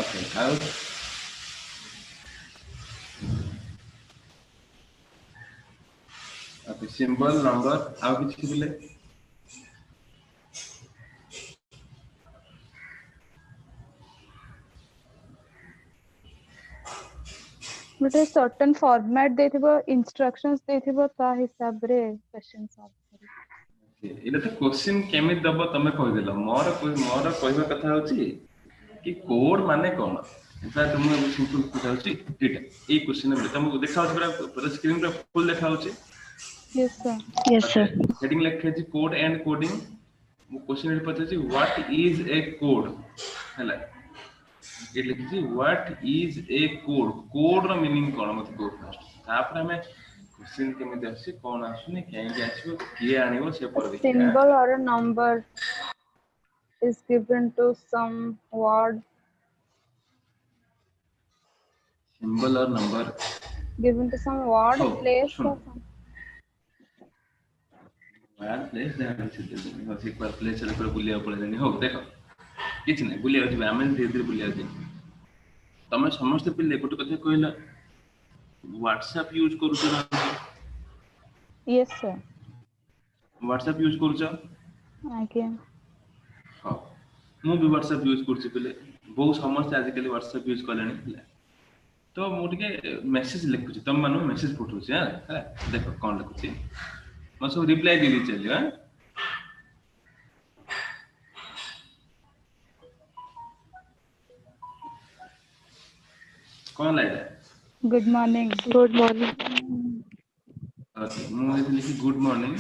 Okay ଆଉ okay symbol number ଆଉ କିଛି ଥିଲେ ଗୋଟେ certain format ଦେଇଥିବ instructions ଦେଇଥିବ ତା ହିସାବରେ question solve କରିବ। ଏଇଟା ତ क्वेश्चन କେମିତି ଦବ ତମେ କହିଦେଲ ମୋର କହିବା କଥା ହଉଛି कि कोड माने कौन एटा तुम सिंपल बुझाउची एटा ए क्वेश्चन में तुमको देखा होछ पूरा स्क्रीन पे फुल देखा होछ Yes sir. Yes, sir. Heading लिखे छी कोड एंड कोडिंग वो क्वेश्चन रे पछे छी व्हाट इज ए कोड हैला ये लिखी छी what is a code code रो मीनिंग कोन मत को फर्स्ट तापर हमें क्वेश्चन केमिति आसी कोन आसुनी केंगे आसीबो किए आनिबो से A पर देखिया symbol or a number is given to some word symbol और number given to some word Oh, place सुनो। or some यार प्लेस ध्यान से दे बस एक बार प्लेस चले पर बुलिया पड़े हो देखो किछ नै बुलिया जी आमे धीरे धीरे बुलिया जी तमे समस्त पिले गोटे कथा कहला व्हाट्सएप यूज करू छ yes sir व्हाट्सएप यूज करू छ again हां मु भी व्हाट्सएप यूज करू छ पिले बहुत समस्त आज कल व्हाट्सएप यूज करलेनी तो मु टिके मेसेज लिखु छ तम मानो मेसेज पठौ छ हां देखो कोन लिखु छ म सब रिप्लाई दे दी चलियो हां कौन Laila good morning Good morning. Okay मु लिखी गुड मॉर्निंग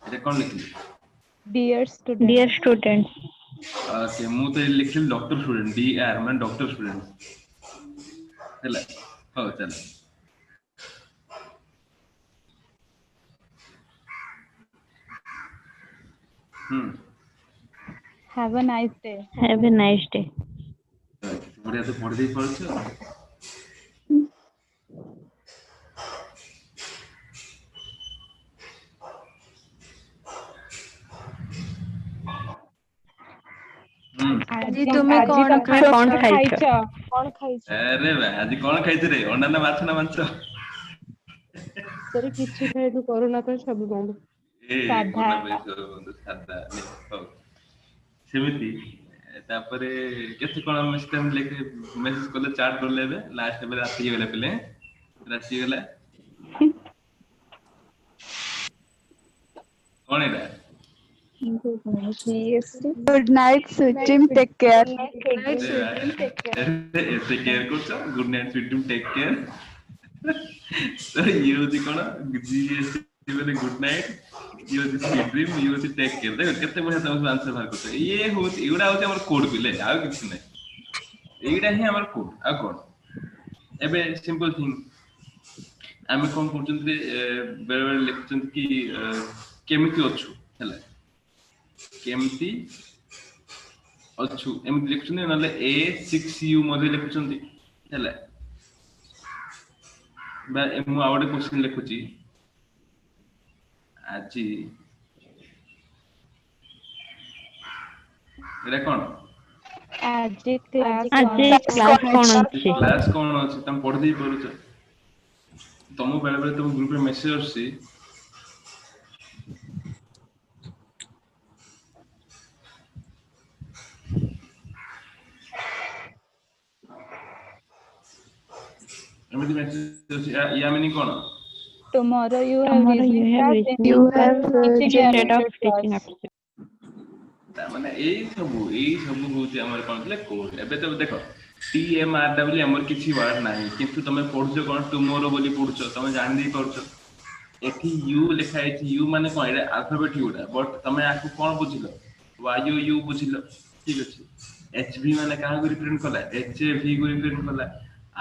এটা কোন লিখলি dear student Dear students, okay मु तो लिखली डॉक्टर स्टूडेंट डी आर माने डॉक्टर स्टूडेंट ହେଲା हो चल have a nice day have a nice day. बढ़िया तो पढ़ दे पड़छ ଆଜି ତୁମେ କଣ ଖାଇଛ? କଣ ଖାଇଛ अरे भाई आज कौन खाइछ रे अंडा ना माछ ना मांस सर किछि खाइबु कोरोना पर सब बंद ए ସାଧା कोना पे बंधु सादा हो सेमिति तापरे केते कोन मेसेज लेके मेसेज करले चार्ट कर लेबे लास्ट में राती गेले पले राती गेले कौन है good night Suchim take care take care करछ good night sweet dream take care तो ये होती कोन जीएस माने गुड नाइट ये होती स्वीट ड्रीम ये होती टेक केयर देखो केते बढ़िया तुम आंसर बाहर करछ ये होती एडा होती हमर कोड पिले आ किछ नै एडा ही हमर कोड आ कोन एबे सिंपल थिंग आमे कोन करछन बेले बेले लिखछन कि केमिति अछु हैला केमिति अछु एमिति लिखछन नले A6U मध्ये लिखछन हैला बा मु आउडे क्वेश्चन लिखुची आजी एटा कोन ଆଜି କ୍ଲାସ୍ ଆଜି କ୍ଲାସ୍ କଣ ଅଛି? क्लास कोन अछि तम पढ देई परुछ तमु बेले बेले तम ग्रुप रे मेसेज आसी एमिति मेसेज आसी या meaning cone tomorrow you Tomorrow you have rejected of teaching aptitude. माने एई सब होती हमर कोन ले कोड एबे तो देखो TMRW हमर किछि वर्ड नाही किंतु तमे पढुछ कोन टुमोरो बोली पढुछ तमे जान दी करछ एठी यू लिखा है यू माने कोन एटा अल्फाबेट युडा बट तमे आकु कोन बुझिलो वायु यू बुझिलो ठीक अछि एचवी माने काहा को रिप्रेजेंट कला एचवी को रिप्रेजेंट कला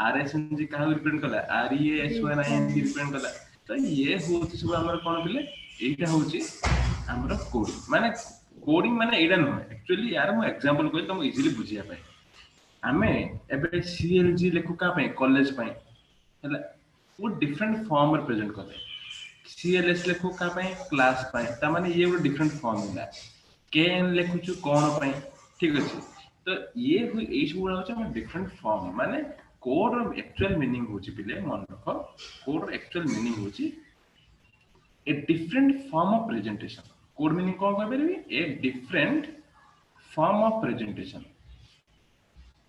आरएसएनजी काहा को रिप्रेजेंट कला आरईएसवाईएन रिप्रेजेंट कला तो ये होती सब हमर कोन बिले एटा होची हमर कोड माने कोडिंग माने एटा न एक्चुअली यार मो एग्जांपल कोइ तुम इजीली बुझिया पाए आमे एबे सीएलजी लेखु का पे कॉलेज पे हला वो डिफरेंट फॉर्म रे प्रेजेंट करे सीएलएस लेखु का पे क्लास पे ता माने ये वो डिफरेंट फॉर्म होला केएन लेखु छु कोन पे ठीक अछि तो ये एई सब गुड़ा होचे डिफरेंट फॉर्म माने कोड रो एक्चुअल मीनिंग होची पिले मन रखो कोड रो एक्चुअल मीनिंग होची a different form of presentation code meaning कौन कर परिबी a different form of presentation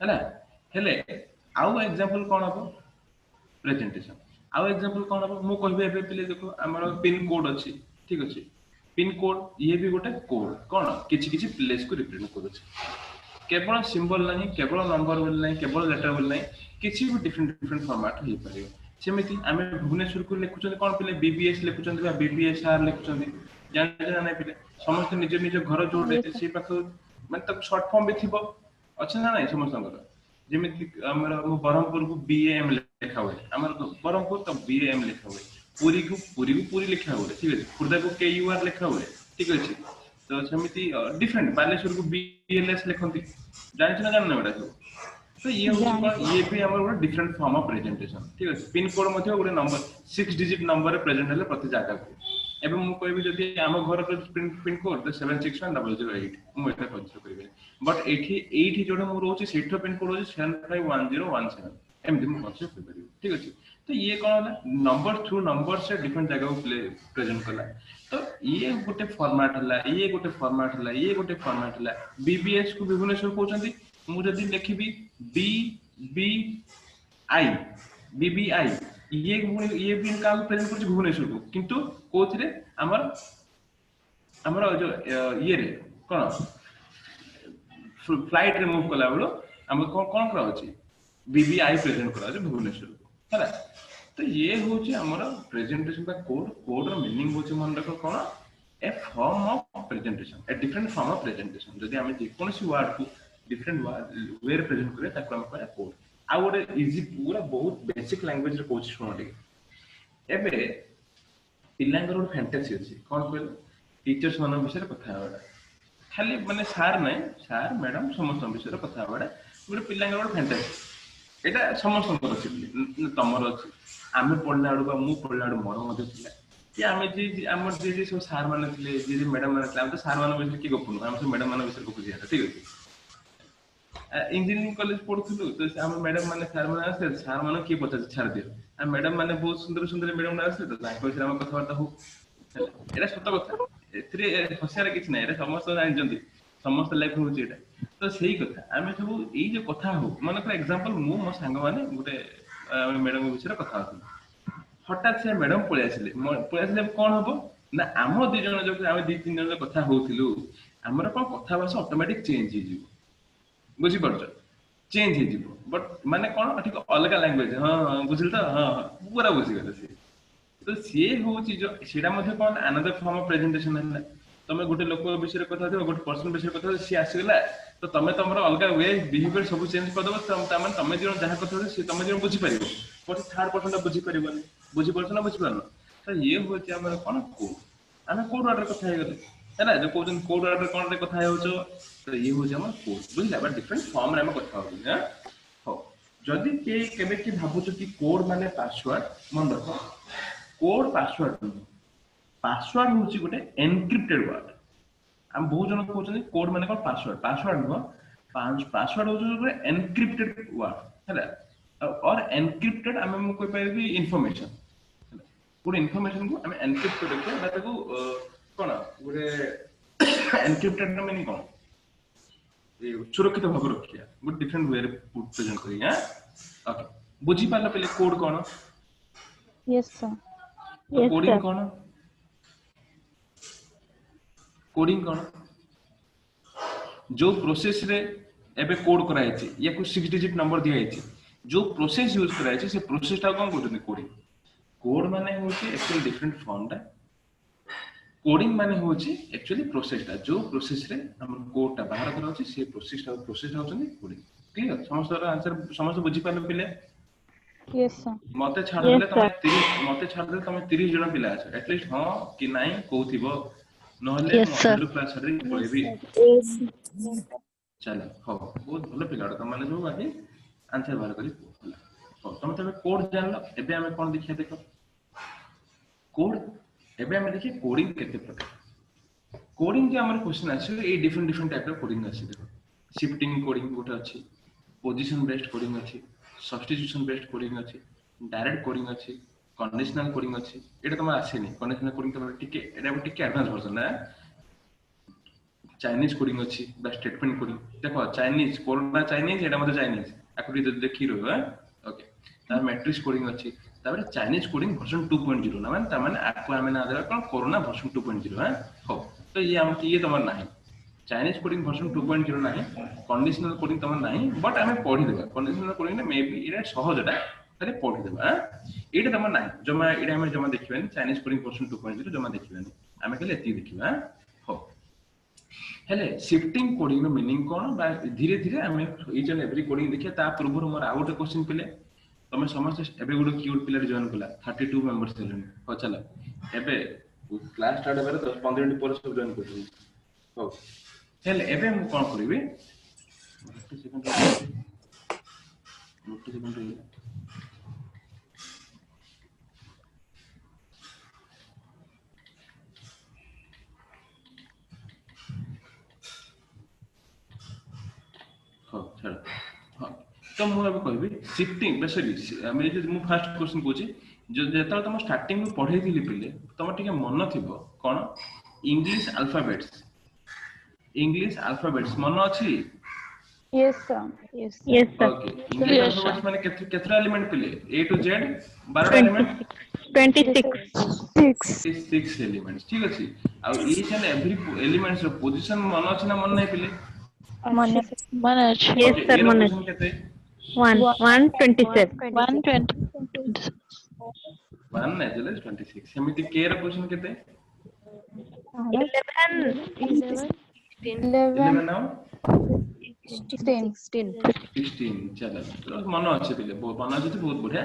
हैला हेले आउ एग्जांपल कोन हबो प्रेजेंटेशन आउ एग्जांपल कोन हबो मु कहबे एबे पिले देखो हमर पिन कोड अछि ठीक अछि पिन कोड ये भी गोटे कोड कोन किछि किछि प्लेस को रिप्रेजेंट करूछि केवल सिंबल नहीं केवल नंबर बोल नहीं केवल लेटर बोल नहीं किसी भी डिफरेंट फॉर्मेट हो परियो सेमिति आमे भुवनेश्वर को लिखुछन कोन पिले बीबीएस लिखुछन बा बीबीएसआर लिखुछन जान नै पिले समस्त निज निज घर जोडे से पाख माने तक शॉर्ट फॉर्म भी थिबो अच्छा ना नहीं समस्त जेमिति हमर बरहमपुर को बीएम लिखा हुए हमर बरहमपुर तो बीएम लिखा हुए पूरी को पूरी लिखा हुए ठीक है खुर्दा को केयूआर लिखा हुए ठीक है तो सेमिति डिफरेंट बालेश्वर को बीएलएस लिखंती जानि ना जान ना बेटा तो ये होची ये भी हमर ଗୋଟେ डिफरेंट फॉर्म ऑफ प्रेजेंटेशन ठीक है पिन कोड मध्ये ଗୋଟେ नंबर 6 डिजिट नंबर रे प्रेजेंट हेले प्रति जागा को एबे मु कहबी जदी हम घर रे पिन कोड 761008 मु एटा कन्सिडर करिवे बट एठी जोडे मु रहउची सेठो पिन कोड होची 751017 एमदी मु कन्सिडर करिवे ठीक अछि तो ये कोन होला नंबर थ्रू नंबर से डिफरेंट जगह को प्रेजेंट करला तो ये गोटे फॉर्मेट हला ये गोटे फॉर्मेट हला ये गोटे फॉर्मेट हला बीबीएस को भुवनेश्वर कहउचंदी मु जदी लिखिबी बी बी आई बीबीआई ये भी काम प्रेजेंट करछ भुवनेश्वर को किंतु कोथरे हमर जो ये रे कोन फ्लाइट रे मूव कला बलो हम कोन करा होची बीबीआई प्रेजेंट करा होची भुवनेश्वर को हला तो ये होची हमर प्रेजेंटेशन का कोड रो मीनिंग होची मन रखो कोन a form of presentation a different form of presentation जदी हम जे कोनसी वर्ड को डिफरेंट वे रे प्रेजेंट करे ताको हम कहया कोड आ गोटे इजी पूरा बहुत बेसिक लैंग्वेज रे कोच सुनले एबे पिलांगर गोटे फैंटेसी अछि कोन कहल टीचर्स मन विषय कथा होडा खाली माने सर नै सर मैडम समस्त विषय कथा होडा गोटे पिलांगर गोटे फैंटेसी एटा समस्त अछि तमर अछि आमे पढला आडू मु पढला आडू मोर मध्ये थिला कि आमे जे हमर जे सब सर माने थिले जे मैडम माने थिले हम तो सर माने विषय की गपुनु हम सब मैडम माने विषय को बुझिया ठीक अछि इंजीनियरिंग कॉलेज पढुथुलु तो हम मैडम माने सर माने की पता छाड़ दियो आ मैडम माने बहुत सुंदर सुंदर मैडम आसे तो ताको से हम कथा वार्ता हो एरा सत कथा एथरे हसियार किछ नै एरा समस्त जानि जंदी समस्त लाइफ होची एटा तो सही कथा आमे सब एई जे कथा हो माने फॉर एग्जांपल मु मो संग माने गुटे मैडम विषय कथा होथि हठात से मैडम पळे आसिले कोन हबो ना हम दि जण जो आमे दि तीन जण कथा होथिलु हमर कोन कथा भाषा ऑटोमेटिक चेंज हो जिवो बुझी पड़छ चेंज हो जिवो बट माने कोन ठीक अलग लैंग्वेज हां बुझिल तो हां पूरा बुझी गेल से तो से होची जो सेडा मध्ये कोन अनदर फॉर्म ऑफ प्रेजेंटेशन है तमे गुटे लोक विषय कथा हो गुटे पर्सन विषय कथा से आसी गेला तो तमे तमरो अलग वे बिहेवियर सब चेंज कर दबो तमे जण जहा कथा से तमे जण बुझी परिबो बट थर्ड पर्सन बुझी परिबो बुझी पड़छ ना बुझी परनो तो ये होची हमर कोन को आमे कोड ऑर्डर कथा हे गेले हैना जो कोजन कोड ऑर्डर कोन रे कथा हेउचो तो ये हो हमर कोड बुझला बट डिफरेंट फॉर्म रे हम कथा हो ना हो जदी के केबे की भाबुचो कि कोड माने पासवर्ड मन रखो कोड पासवर्ड होची गोटे एनक्रिप्टेड वर्ड हम बहुत जन कहउछन कोड माने कोन पासवर्ड नो पासवर्ड होची गोटे एनक्रिप्टेड वर्ड हैला और एनक्रिप्टेड हम कोइ पाइबी इंफॉर्मेशन पूरे इंफॉर्मेशन को हम एनक्रिप्ट कर के बा ताको कोन गोटे एनक्रिप्टेड नो मीनिंग कोन सुरक्षित भाव रखिया गुड डिफरेंट वे रे प्रेजेंट करी हां ओके बुझी पालो पहले कोड कोन यस सर कोडिंग कोन कोडिंग कोन जो प्रोसेस रे एबे कोड कराय छै या को 6 डिजिट नंबर दिया छै जो प्रोसेस यूज कराय छै से प्रोसेस ता कोन कोड कोडिंग कोड माने होची एक्चुअली डिफरेंट फॉर्म दा कोडिंग माने होची एक्चुअली प्रोसेस ता जो प्रोसेस रे हम कोड ता बाहर करा होची से प्रोसेस होचनी कोडिंग क्लियर समस्त आंसर समस्त बुझी पालो पिले यस सर मते छाड़ देले तमे 30 जण पिला আছে एटलीस्ट हां कि नाही कोथिबो नहले मॉड्यूल क्लास रे पढिबी चलो हो बहुत भलो पिला त माने जो बाकी आंसर बाहर करी होला हो तमे कोड जानलो एबे हमें कोन देखिया देखो कोड एबे हमें देखिए कोडिंग केते प्रकार कोडिंग के हमर क्वेश्चन आछे a different type of coding आछे देखो शिफ्टिंग कोडिंग गोटे अच्छी, पोजिशन बेस्ड कोडिंग अच्छी, सब्स्टिट्यूशन बेस्ड कोडिंग अच्छी, डायरेक्ट कोडिंग अच्छी, कंडीशनल कोडिंग अच्छी। एटा तुम आसेनी कंडीशनल कोडिंग तुम टिके एटा टिके एडवांस वर्जन ना। चाइनीज कोडिंग अच्छी बा स्टेटमेंट कोडिंग देखो चाइनीज कोरोना चाइनीज एटा मते चाइनीज आकुटी देखि रहबा। ओके तार मैट्रिक्स कोडिंग अच्छी तापर चाइनीज कोडिंग वर्जन 2.0 ना माने ता माने आपको हमें ना देबा कोन कोरोना वर्जन 2.0 हां हो तो ये तमर नाही चाइनीज कोडिंग वर्जन 2.0 नाही कंडीशनल कोडिंग तमर नाही बट हमें पढी देबा कंडीशनल कोडिंग मे बी इरा सहजटा खाली पढी देबा एटा तमर नाही जमा एटा हमें जमा देखिबानी चाइनीज कोडिंग वर्जन 2.0 जमा देखिबानी हमें खाली एती देखिबा हो हेले शिफ्टिंग कोडिंग नो मीनिंग कोन बा धीरे धीरे हमें ईच एंड एवरी कोडिंग देखिया ता पूर्व मोर आउट क्वेश्चन पिले तमे समस्त एबे गुड क्यूट पिलर जॉइन कला 32 मेंबर्स हेलन हो चला एबे क्लास स्टार्ट हेबार 10-15 मिनिट पर सब जॉइन करथि हो हेले एबे मु कोन करिवे 1 सेकंड हाँ छाड़ हाँ तो मुझे कहबी शिफ्टिंग बेसरी आम मु फास्ट क्वेश्चन कहूँ जो जेता तुम स्टार्टिंग में पढ़े थी पिले तुम टिके मन थिबो कोन इंग्लिश अल्फाबेट्स मन अछि Yes sir. Yes, sir. Okay English Yes, alphabets sir. माने केतरा एलिमेंट पिले A to Z 12 element 26. 6. 6 elements ठीक अछि आ ईच एंड एवरी एलिमेंट्स रो पोजीशन मन अछि ना मन नै पिले Yes, ओके sir. ए रो पोजीशन केते 127. 120. 1 as 26 सेमिति के रो पोजीशन केते 11. 11 नाउ 16. 16 चलो तो मन अच्छे पिले मन अच्छे तो बहुत बढ़िया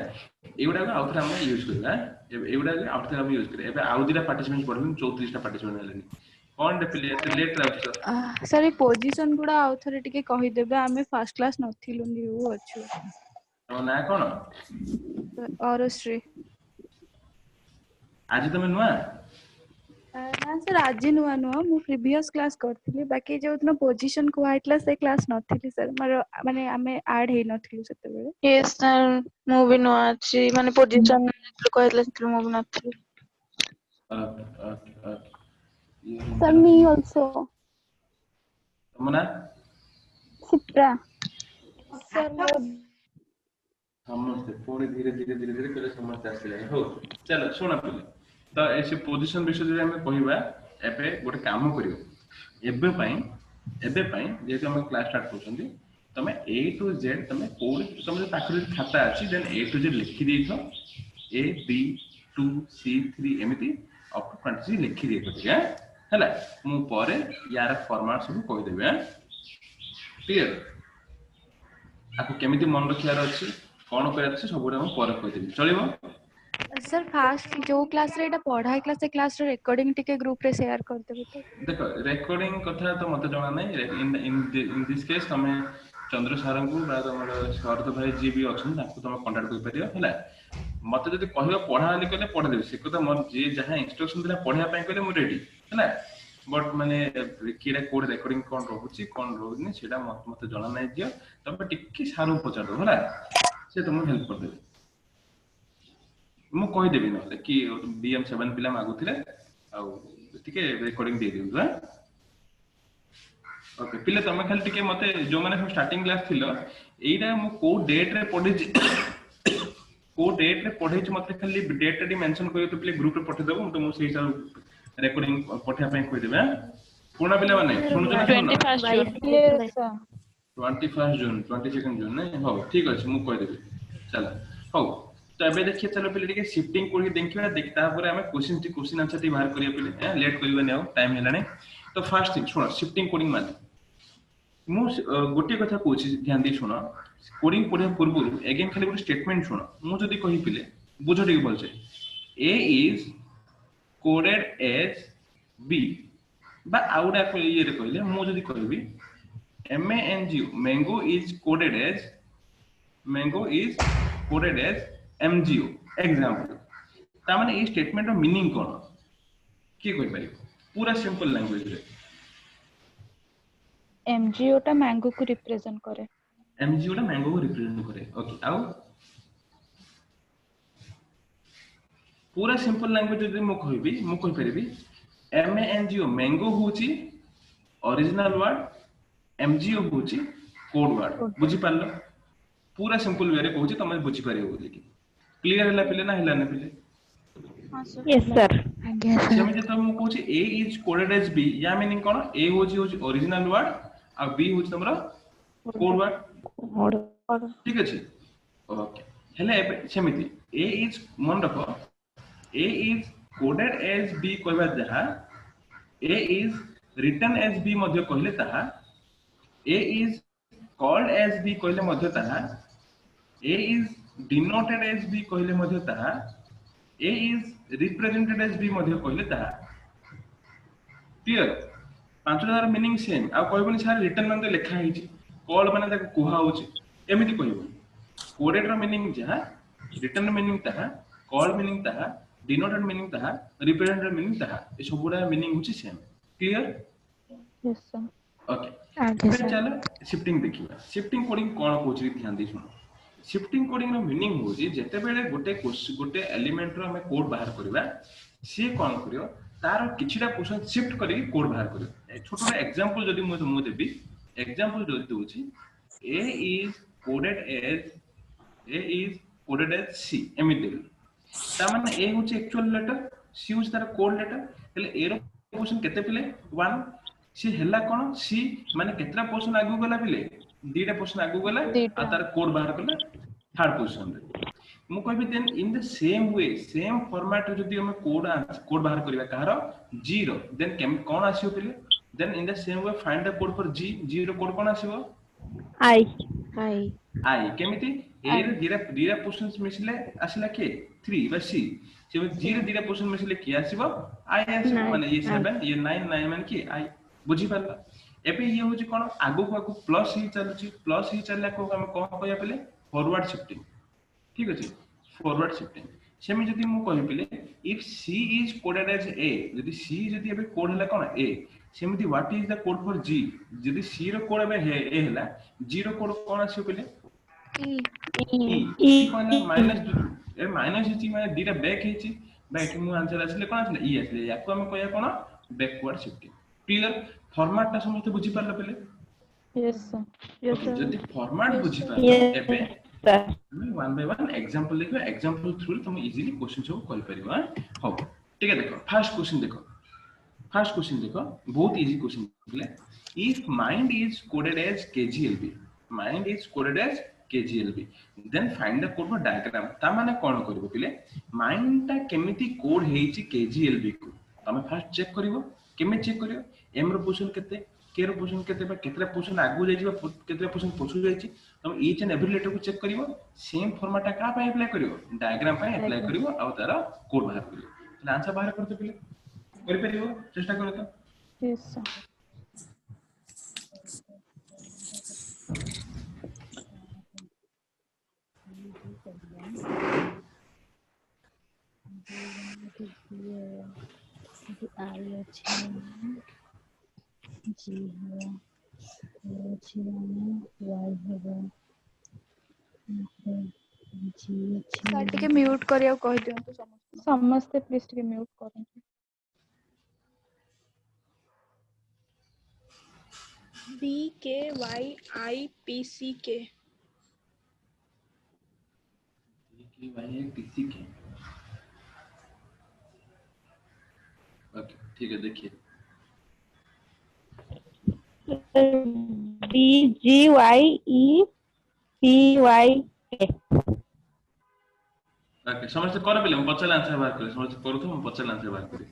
एगुडा को आउथरा हम यूज करबा एगुडा को आउथरा हम यूज करबा एबे आउ दिटा पार्टिसिपेंट पढबिन 34 टा पार्टिसिपेंट हेलेनी कोन डे पिले एते लेट राउछ सर पोजीशन गुड़ा आउथरे टिके कहि देबे आमे फर्स्ट क्लास नथिलु न्यू अछु तो ना कोन और श्री आज तमे नुआ ना सर आज नुआ नुआ मु प्रीवियस क्लास करथिली बाकी जो उतना पोजीशन को आइतला से क्लास नथिली सर मार माने आमे ऐड हे नथिलु सेते बेले Yes, sir. Movie no achi. Mane position कहले से movie नथि. Okay okay okay sir me also Tamanna Sipra sir समस्त पूरी धीरे धीरे धीरे धीरे करे समस्त आसिले हो चलो सुना पिले तो ऐसे पोजीशन विषय जे हम कहिबा एबे गोटे काम करियो एबे पई जेते हम क्लास स्टार्ट करछंदी तमे ए टू जेड तमे कोड तमे पाखरे खाता अछि देन ए टू जेड लिखि देइथो ए बी 2 सी 3 एमिति अप टू 20 लिखि देइथो ठीक है हला मु परे यार फॉर्मेट सब कहि देबे क्लियर आपको केमिति मन रखियार अछि कोन करत छै सबुरा हम पर कहि देबी चलिबो सर फास्ट जो क्लास रे एटा पढ़ाई क्लास से क्लास रे रिकॉर्डिंग टिके ग्रुप रे शेयर कर देबे तो देखो रिकॉर्डिंग कथा तो मते जणा नै इन दिस केस तमे चंद्र सारंग को बा हमर शरद भाई जी भी अछन ताको तमे कांटेक्ट कर परियो हला मते जदी कहबो पढ़ा वाली कहले पढ़ देबे से कथा मन जे जहां इंस्ट्रक्शन दिला पढ़िया पय कहले मु रेडी हला बट माने किरा कोड रिकॉर्डिंग कोन रहउची कोन रहउनी सेटा मते जणा नै दियो तमे टिक्की सारू पचार दो हला से तुम हेल्प कर देबे मु कहि देबी न कि बीएम 7 पिला मागुथिले आ टिके रिकॉर्डिंग दे दिउ हा ओके पिले तमे खाली टिके मते जो माने स्टार्टिंग क्लास थिलो एइडा मु को डेट रे पढे मते खाली डेट रे मेंशन करियो तो पिले ग्रुप रे पठे देबो तो मु सेही साल रिकॉर्डिंग पठा पय कहि देबे पुना पिला माने सुनु जना 21st June. क्लियर सर 21 जून 22 जून नै हो ठीक अछि मु कहि देबे चला हो तो एबे देखिए चलो पहले ठीक शिफ्टिंग कोड देखिबा देखता पर हमें क्वेश्चन आंसर टी बाहर करिया पहले लेट करबा नै टाइम हेलाने तो फर्स्ट थिंग सुनो शिफ्टिंग कोडिंग माने मु गोटे कथा कहूची ध्यान दी सुनो कोडिंग पढ़िया पूर्व अगेन खाली गोटे स्टेटमेंट सुनो मु जदी कहि पिले बुझो ठीक बोलछे ए इज कोडेड एज बी बा आउडा को ये रे कहले मु जदी कहबी MANGO mango is coded as MGO example ता माने ए स्टेटमेंट रो मीनिंग कोन के कोइ पारि पूरा सिंपल लैंग्वेज रे एमजीओ टा मैंगो को रिप्रेजेंट करे। एमजीओ टा मैंगो को रिप्रेजेंट करे। ओके आउ पूरा सिंपल लैंग्वेज जदि मु कहबी मु कहि परिबी एमएनजीओ मैंगो होची ओरिजिनल वर्ड, एमजीओ होची कोड वर्ड। बुझी पारलो पूरा सिंपल वे रे कहूची तमे बुझी परियो बोली कि क्लियर हला पिले ना हला ना पिले? हां सर यस सर सेमी जे तमे कहूची ए इज कोडेड एज बी या मीनिंग कोन ए होची ओरिजिनल वर्ड आ बी होची तमरा कोड वर्ड। ठीक अछि ओके हेले सेमिति ए इज मन रखो ए इज कोडेड एज बी कहबा जहा ए इज रिटन एज बी मध्ये कहले ताहा ए इज कॉल्ड एज बी कहले मध्ये ताहा ए इज डिनोटेड एज बी कहले मध्ये ताहा ए इज रिप्रेजेंटेड एज बी मध्ये कहले ताहा। क्लियर पांचटार मीनिंग सेम आ कहबनी सार रिटन मध्ये लिखा हिची कॉल माने ताको कुहा होची एमिति कहबो कोडेड रो मीनिंग जहा रिटन रो मीनिंग ताहा कॉल मीनिंग ताहा डिनोटेड मीनिंग ताहा रिप्रेजेंटेड मीनिंग ताहा ए सबुडा मीनिंग होची same. Clear yes sir okay आगे फिर चलो शिफ्टिंग देखिबा शिफ्टिंग कोडिंग कोन कोची ध्यान दे सुनो शिफ्टिंग कोडिंग रो मीनिंग होची जेते बेले गोटे एलिमेंट रो हमें कोड बाहर करबा सी कोन करियो तार किछिटा पोर्शन शिफ्ट करी कोड बाहर करियो। छोटो एग्जांपल जदी मु देबी एग्जांपल जदी दोची ए इज कोडेड एज सी एमिति ता माने ए होची एक्चुअल लेटर सी होची तार कोड लेटर हेले ए रो पोर्शन केते पिले 1 सी हेला कोन सी माने केतरा पोर्शन आगु गला पिले दीटा पोर्शन आगु गला आ तार कोड बाहर कला थर्ड पोर्शन रे मु कहबी then in the same way same format जदी हम कोड बाहर करबा कहारो 0 देन कोन आसीओ पिले then in the same way find the code for G रो कोड कोन आसीओ आई केमिति ए रे दीटा पोर्शन मिसले आसिला के 3 बा सी जे जी रे दीटा पोर्शन मिसले के आसीबो आई आसीबो माने ये 7 ये 9 माने की आई बुझी पारला। एबे ये होची कोन आगु को प्लस ही चलुची प्लस ही चलला को हम कोन कहया पले फॉरवर्ड शिफ्टिंग। ठीक अछि फॉरवर्ड शिफ्टिंग सेमी जदी मु कहि पले if C is coded as A जदी सी जदी एबे कोड हला कोन ए सेमिति what is the code for G जदी सी रो कोड एबे हे ए हला जी रो कोड कोन आसी पले ई कोन माइनस जी माने दीटा बैक हेची बैक मु आंसर आसले कोन आसले ई आसले याको हम कहया कोन बैकवर्ड शिफ्टिंग। क्लियर फॉर्मेट ता समस्त बुझी पारला पले? यस सर जदी फॉर्मेट बुझी पारला एबे वन बाय वन एग्जांपल देखो एग्जांपल थ्रू तुम इजीली क्वेश्चन सब कर परिबा। हो ठीक है देखो फर्स्ट क्वेश्चन देखो बहुत इजी क्वेश्चन दिले if mind is coded as KGLB mind is coded as KGLB then find the code for diagram ता माने कोन करबो पिले माइंड ता केमिति कोड हेची केजीएलबी को तमे फर्स्ट चेक करिवो केमे चेक करियो एम रो पोजीशन केते के रो पोजीशन केते बा केतरा पोजीशन आगु जाई जिबा केतरा पोजीशन पछु जाई छि तुम ईच एंड एवरी लेटर को चेक करिवो सेम फॉर्मेट का पे अप्लाई करिवो डायग्राम पे अप्लाई करिवो आ तारा कोड बाहर करिवो એટલે आंसर बाहर करते पिले करि परिवो चेष्टा करो तो। Yes sir ji why sir टिके म्यूट करिया कहि दियंतु समस्त प्लीज टिके म्यूट करंतु। BKYIPCK ओके ठीक है देखिए BGYEPYK ओके समझते कर पिले हम पचल आंसर बाहर करे समझते करू तो हम पचल आंसर बाहर करे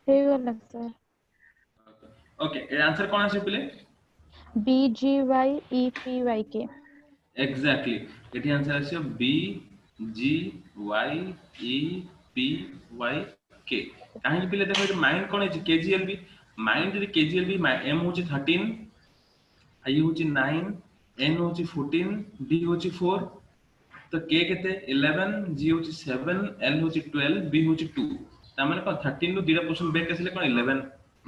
हे गला सर ओके ए आंसर कोन आसे पिले BGYEPYK एग्जैक्टली एटी आंसर आसे BGYEPYK काहे पिले देखो माइंड कोन है केजीएलबी माइंड जदी केजीएलबी एम होची 13 आई होची 9 एन होची 14 डी होची 4 तो के केते 11 जी होची 7 एल होची 12 बी होची 2 तामाने कोन 13 ରୁ दिटा पोजीशन बैक आसिले कोन 11,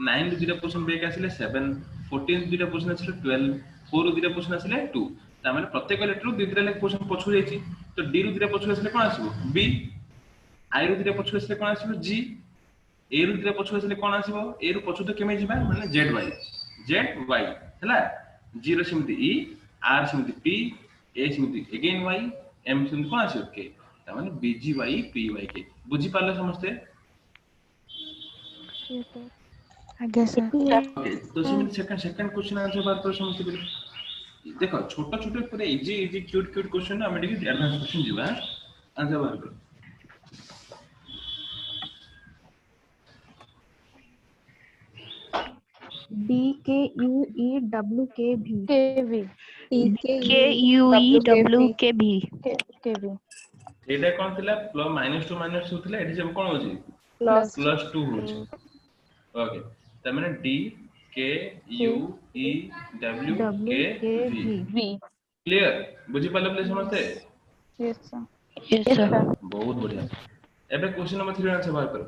9 ରୁ दिटा पोजीशन बैक आसिले 7, 14 ରୁ दिटा पोजीशन आसिले 12, 4 ରୁ दिटा पोजीशन आसिले 2। तामाने प्रत्येक लेटर रू दिटा लेख पोजीशन पछु जाईची, तो डी रू दिटा पछु आसिले कोन आसीबो बी, आई रू दिटा पछु आसिले कोन आसीबो जी, ए रू दिटा पछु आसिले कोन आसीबो ए रू पछु तो केमे जिबा माने जेड वाई हैला। जी रो सिमती ई, आर सिमती पी, ए सिमती अगेन वाई, एम सिमती कोन आसीबो के, तामाने B G Y P Y K. बुझी पाले समझते? आगे सर ओके, तो सेकंड क्वेश्चन आंसर बात तो समझते बोले देखो छोटा छोटा पूरा इजी क्यूट क्वेश्चन हम देखि एडवांस क्वेश्चन जीवा आंसर बात करो। DKUEWKV केवी KUEWKB केवी एटा कोन थिला -2 -2 थिला एठी सब कोन होची प्लस +2 होची। ओके त माने D K U E W K V V clear बुझी पाले प्लीज समझते? Yes sir Yes sir. बहुत बढ़िया। एबे क्वेश्चन नंबर 3 आंसर बात करो।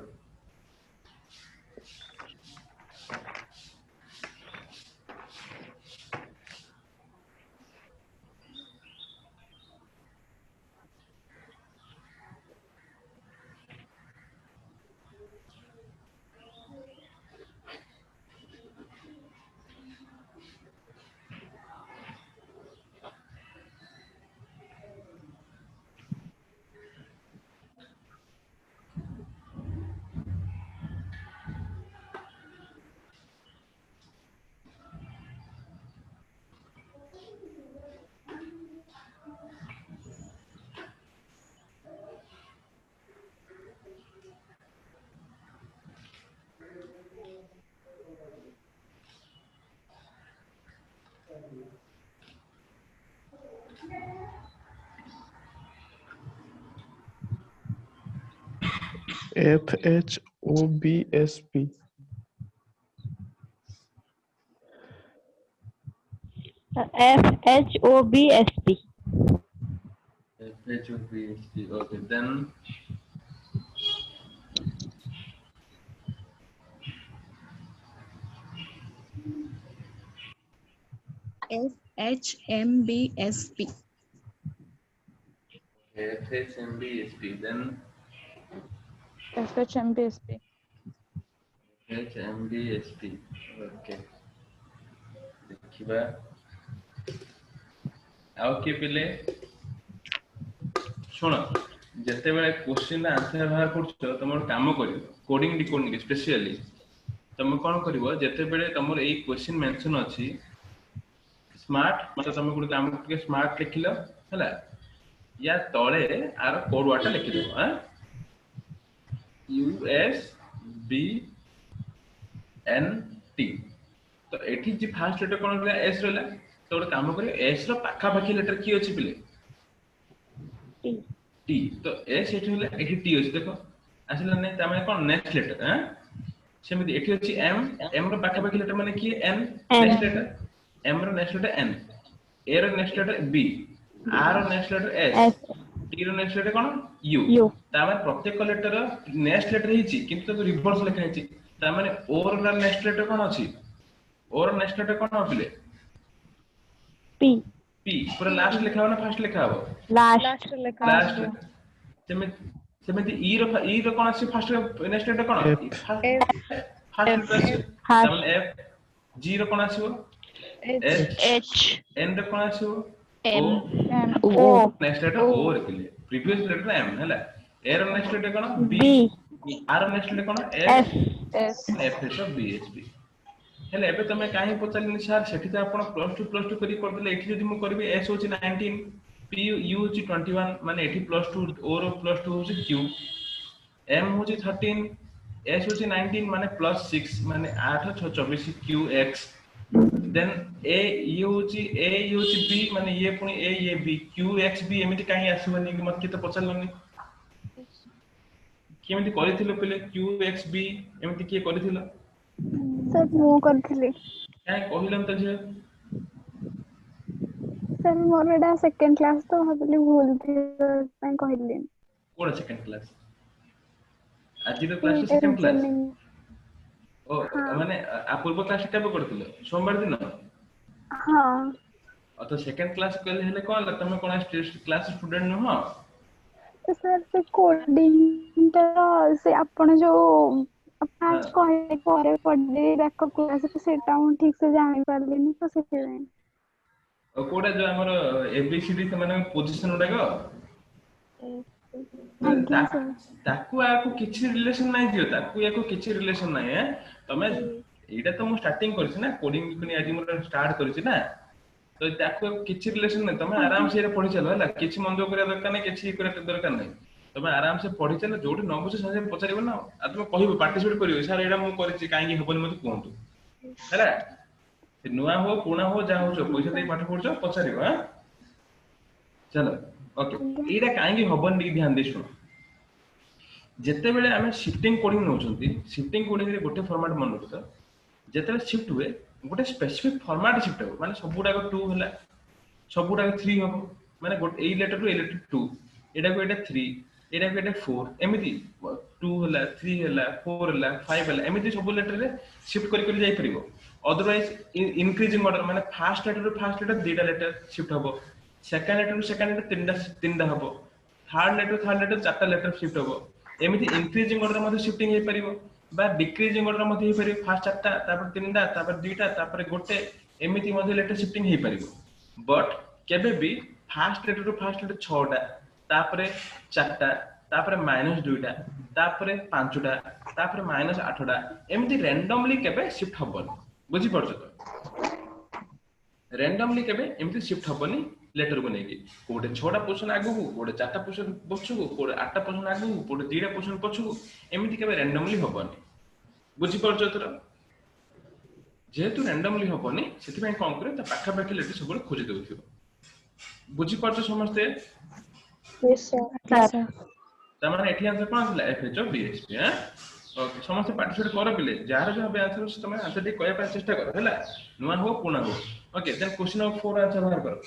FHOBSP FHOBSP FHOBSP okay then FHMBSP. FHMBSP then FHMBSP HMBSP okay देखिबा आउ के पिले सुन जते बेले क्वेश्चन आंसर बाहर करछ तमर काम करियो कोडिंग डिकोडिंग स्पेशली तुम कोन करिवो जते बेले तमर एई क्वेश्चन मेंशन अछि स्मार्ट मतलब तुम गुड काम के स्मार्ट लिखिलो हला या तळे आर कोड वाटा लिखि दो हां US B N T तो एठी जे फर्स्ट लेटर कोन रहला S रहला तो एक काम करियो S रो पाखा पाखी लेटर की अछि पिले T तो S एठी होला एठी T अछि देखो आसिला नै त माने कोन नेक्स्ट लेटर हां सेमिति एठी अछि M M रो पाखा पाखी लेटर माने की N नेक्स्ट लेटर M रो नेक्स्ट लेटर N A रो नेक्स्ट लेटर B R रो नेक्स्ट लेटर S T रो नेक्स्ट लेटर कोन U ता माने प्रत्येक लेटर नेक्स्ट लेटर हिची किंतु तो रिवर्स लिखा हिची ता माने O रो नेक्स्ट लेटर कोन अछि O रो नेक्स्ट लेटर कोन होपिले P P पूरा लास्ट लिखा हो ना फर्स्ट लिखा हो लास्ट लास्ट सेमिति E रो कोन अछि फर्स्ट नेक्स्ट लेटर कोन फर्स्ट लेटर F G रो कोन आसीबो H N रो कोन आसीबो M O next letter O लिखले प्रीवियस लेटर M हैला A रो नेक्स्ट लेटर कोन B R रो नेक्स्ट लेटर कोन S S F H of BSP हेले एबे तमे काहे पचालिनी सर सेठी त आपण +2 करी कर देले एठी जदी मु करबी S होची 19 P U होची 21 माने एठी +2 O रो +2 होची Q M होची 13 S होची 19 माने +6 माने 8 6 24 Q X देन A ये होची B माने ये पुनी A ये B Q X B एमिति काहे आसीबनी कि मत के त पचालनी केमिति करिथिलो पहिले Q X B एमिति के करिथिलो सर मु करथिली काहे कहिलम त जे सर मोर एडा सेकंड क्लास तो हबली भूल थी मैं कहली कोन सेकंड क्लास ଆଜି ତ କ୍ଲାସ ସେକେଣ୍ଡ କ୍ଲାସ ଓ ହଁ ମାନେ ପୂର୍ବ କ୍ଲାସ କେବେ କରୁଥିଲ ସୋମବାର ଦିନ ହଁ ତ ସେକେଣ୍ଡ କ୍ଲାସ କହିଲେ ହେଲେ କଣ ହେଲା ତମେ କଣ କ୍ଲାସ ଷ୍ଟୁଡେଣ୍ଟ ନୁହଁ ତ ସାର୍ ସେ କୋଡିଂଟା ସେ ଆପଣ ଯୋଉ ହଁ ଫାଷ୍ଟ କହିଲେ ପରେ ପଢିଦେବି ବ୍ୟାକଅପ୍ କ୍ଲାସରେ ସେଇଟା ମୁଁ ଠିକ ସେ ଜାଣିପାରିଲିନି ତ ସେଥିପାଇଁ ଆଉ କୋଉଟା ଯୋଉ ଆମର ଏବିସିଡି ସେମାନଙ୍କ ପୋଜିସନ ଗୁଡାକ ଆଜ୍ଞା ସାର୍ ତାକୁ ଆକୁ କିଛି ରିଲେସନ ନାହିଁ ଝିଅ ତାକୁ ୟାକୁ କିଛି ରିଲେସନ ନାହିଁ ତମେ ଏଇଟା ତ ମୁଁ ଷ୍ଟାର୍ଟିଂ କରିଛି ନା କୋଡିଂ ଆଜି ମୁଁ ଷ୍ଟାର୍ଟ କରିଛି ନା ତ ତାକୁ କିଛି ରିଲେସନ ନାହିଁ ତମେ ଆଜ୍ଞା ଆରାମସେ ଏଇଟା ପଢିଚାଲ ହେଲା କିଛି ମନ ଦୁଃଖ କରିବା ଦରକାର ନାହିଁ କିଛି କରିବା ଦରକାର ନାହିଁ ତମେ ଆରାମସେ ପଢିଚାଲ ଯୋଉଠି ନ ବୁଝେ ସାଙ୍ଗେ ପଚାରିବ ନା ଆଉ ତମେ କହିବ ପାର୍ଟିସିପେଟ କରିବ ସାର୍ ଏଇଟା ମୁଁ କରିଛି କାହିଁକି ହବନି ମତେ କୁହନ୍ତୁ ହେଲା ନୂଆ ହଉ ପୁରୁଣା ହଉ ଯାହା ହଉଛ ପଇସା ଦେଇ ପାଠ ପଢୁଛ ପଚାରିବ ଚାଲ ଓକେ ଆଜ୍ଞା ଏଇଟା କାହିଁକି ହବନି ଟିକେ ଧ୍ୟାନ ଦେଇ ଶୁଣ ଯେତେବେଳେ ଆମେ ସିଫ୍ଟିଂ କୋଡିଂ ନଉଛନ୍ତି ସିଫ୍ଟିଂ କୋଡିଂରେ ଗୋଟେ ଫର୍ମାଟ ମନେ ରଖୁଛ ଯେତେବେଳେ ସିଫ୍ଟ ହୁଏ ଗୋଟେ ସ୍ପେସିଫିକ ଫର୍ମାଟ ସିଫ୍ଟ ହବ ମାନେ ସବୁଗୁଡାକ 2 ହେଲା ସବୁଗୁଡାକ 3 ହବ ମାନେ ଏଇ ଲେଟରରୁ ଏଇ ଲେଟର 2 ଏଟାକୁ ଏଟା 3 ଏଟାକୁ ଏଟା 4 ଏମିତି 2 ହେଲା 3 ହେଲା 4 ହେଲା 5 ହେଲା ଏମିତି ସବୁ ଲେଟରରେ ସିଫ୍ଟ କରି କରି ଯାଇପାରିବ ଅଦରୱାଇଜ ଇନକ୍ରିଜିଂ ଅର୍ଡର ମାନେ ଫାର୍ଷ୍ଟ ଲେଟରରୁ ଫାର୍ଷ୍ଟ ଲେଟର ଦିଟା ଲେଟର ସିଫ୍ଟ ହବ ସେକେଣ୍ଡ ଲେଟରରୁ ସେକେଣ୍ଡ ଲେଟର ତିନିଟା ହବ ଥାର୍ଡ ଲେଟର ଚାରିଟା ଲେଟର ସିଫ୍ଟ ହବ ଏମିତି ଇନକ୍ରିଜିଂ ଅର୍ଡର ମଧ୍ୟ ସିଫ୍ଟିଂ ହେଇପାରିବ ବା ଡିକ୍ରିଜିଂ ଅର୍ଡର ମଧ୍ୟ ହେଇପାରିବ ଫାର୍ଷ୍ଟ ଚାରିଟା ତାପରେ ତିନିଟା ତାପରେ ଦୁଇଟା ତାପରେ ଗୋଟେ ଏମିତି ମଧ୍ୟ ଲେଟର ସିଫ୍ଟିଂ ହେଇପାରିବ ବଟ୍ କେବେ ବି ଫାର୍ଷ୍ଟ ଲେଟରରୁ ଫାର୍ଷ୍ଟ ଲେଟର 6ଟା ତାପରେ 4ଟା ତାପରେ -2ଟା ତାପରେ 5ଟା ତାପରେ -8ଟା ଏମିତି ରାଣ୍ଡମଲି କେବେ ସିଫ୍ଟ ହବନି ବୁଝିପାରୁଛ ତ ରାଣ୍ଡମଲି କେବେ ଏମିତି ସିଫ୍ଟ ହବନି ଲେଟରକୁ ନେଇକି କୋଉଟେ 6ଟା ପୋଜିସନ ଆଗକୁ କୋଉଟେ 4ଟା ପୋଜିସନ ପଛକୁ କୋଉଟେ 8ଟା ପୋଜିସନ ଆଗକୁ କୋଉଟେ 2ଟା ପୋଜିସନ ପଛକୁ ଏମିତି କେବେ ରାଣ୍ଡମଲି ହବନି ବୁଝିପାରୁଛ ଏଥର ଯେହେତୁ ରାଣ୍ଡମଲି ହବନି ସେଥିପାଇଁ କଣ କରିବ ତା ପାଖାପାଖି ଲେଟର ସବୁବେଳେ ଖୋଜି ଦେଉଥିବ ବୁଝିପାରୁଛ ସମସ୍ତେ yes sir ତାମାନେ ଏଠି ଆନ୍ସର କଣ ଥିଲା FH of DSP ଓକେ ସମସ୍ତେ ପାର୍ଟିସିପେଟ କର ପିଲେ ଯାହାର ଯାହା ବି ଆନ୍ସର ଅଛି ତମେ ଆନ୍ସର ଟିକେ କହିବା ପାଇଁ ଚେଷ୍ଟା करो ହେଲା ନୂଆ हो पुणा हो okay then question number 4 answer बाहर करो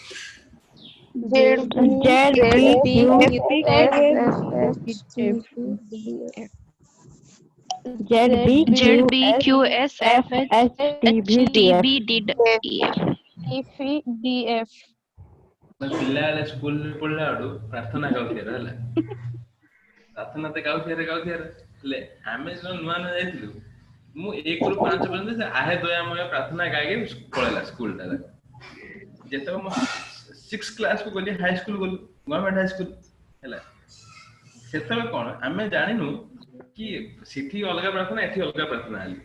Z B Q S F H T B D E F DF ପିଲା ବେଳେ ସ୍କୁଲ ରେ ପଢିଲା ବେଳୁ ପ୍ରାର୍ଥନା ଗାଉଥିବାର ହେଲା ପ୍ରାର୍ଥନା ତ ଗାଉଥିବାର ହେଲେ ଆମେ ଯେତେବେଳେ ନୂଆ ନୂଆ ଯାଇଥିଲୁ ମୁଁ 1 ରୁ 5 ପର୍ଯ୍ୟନ୍ତ ସେ ଆହେ ଦୟାମୟ ପ୍ରାର୍ଥନା ଗାଇକି ପଳେଇଲା ସ୍କୁଲ ଟା ଯେତେବେଳେ ମୁଁ 6 କ୍ଲାସ କୁ ଗଲି ହାଇ ସ୍କୁଲ ଗଲି ଗଭର୍ଣ୍ଣମେଣ୍ଟ ହାଇ ସ୍କୁଲ ହେଲା ସେତେବେଳେ କଣ ଆମେ ଜାଣିନୁ କି ସେଠି ଅଲଗା ପ୍ରାର୍ଥନା ଏଠି ଅଲଗା ପ୍ରାର୍ଥନା ହେଲି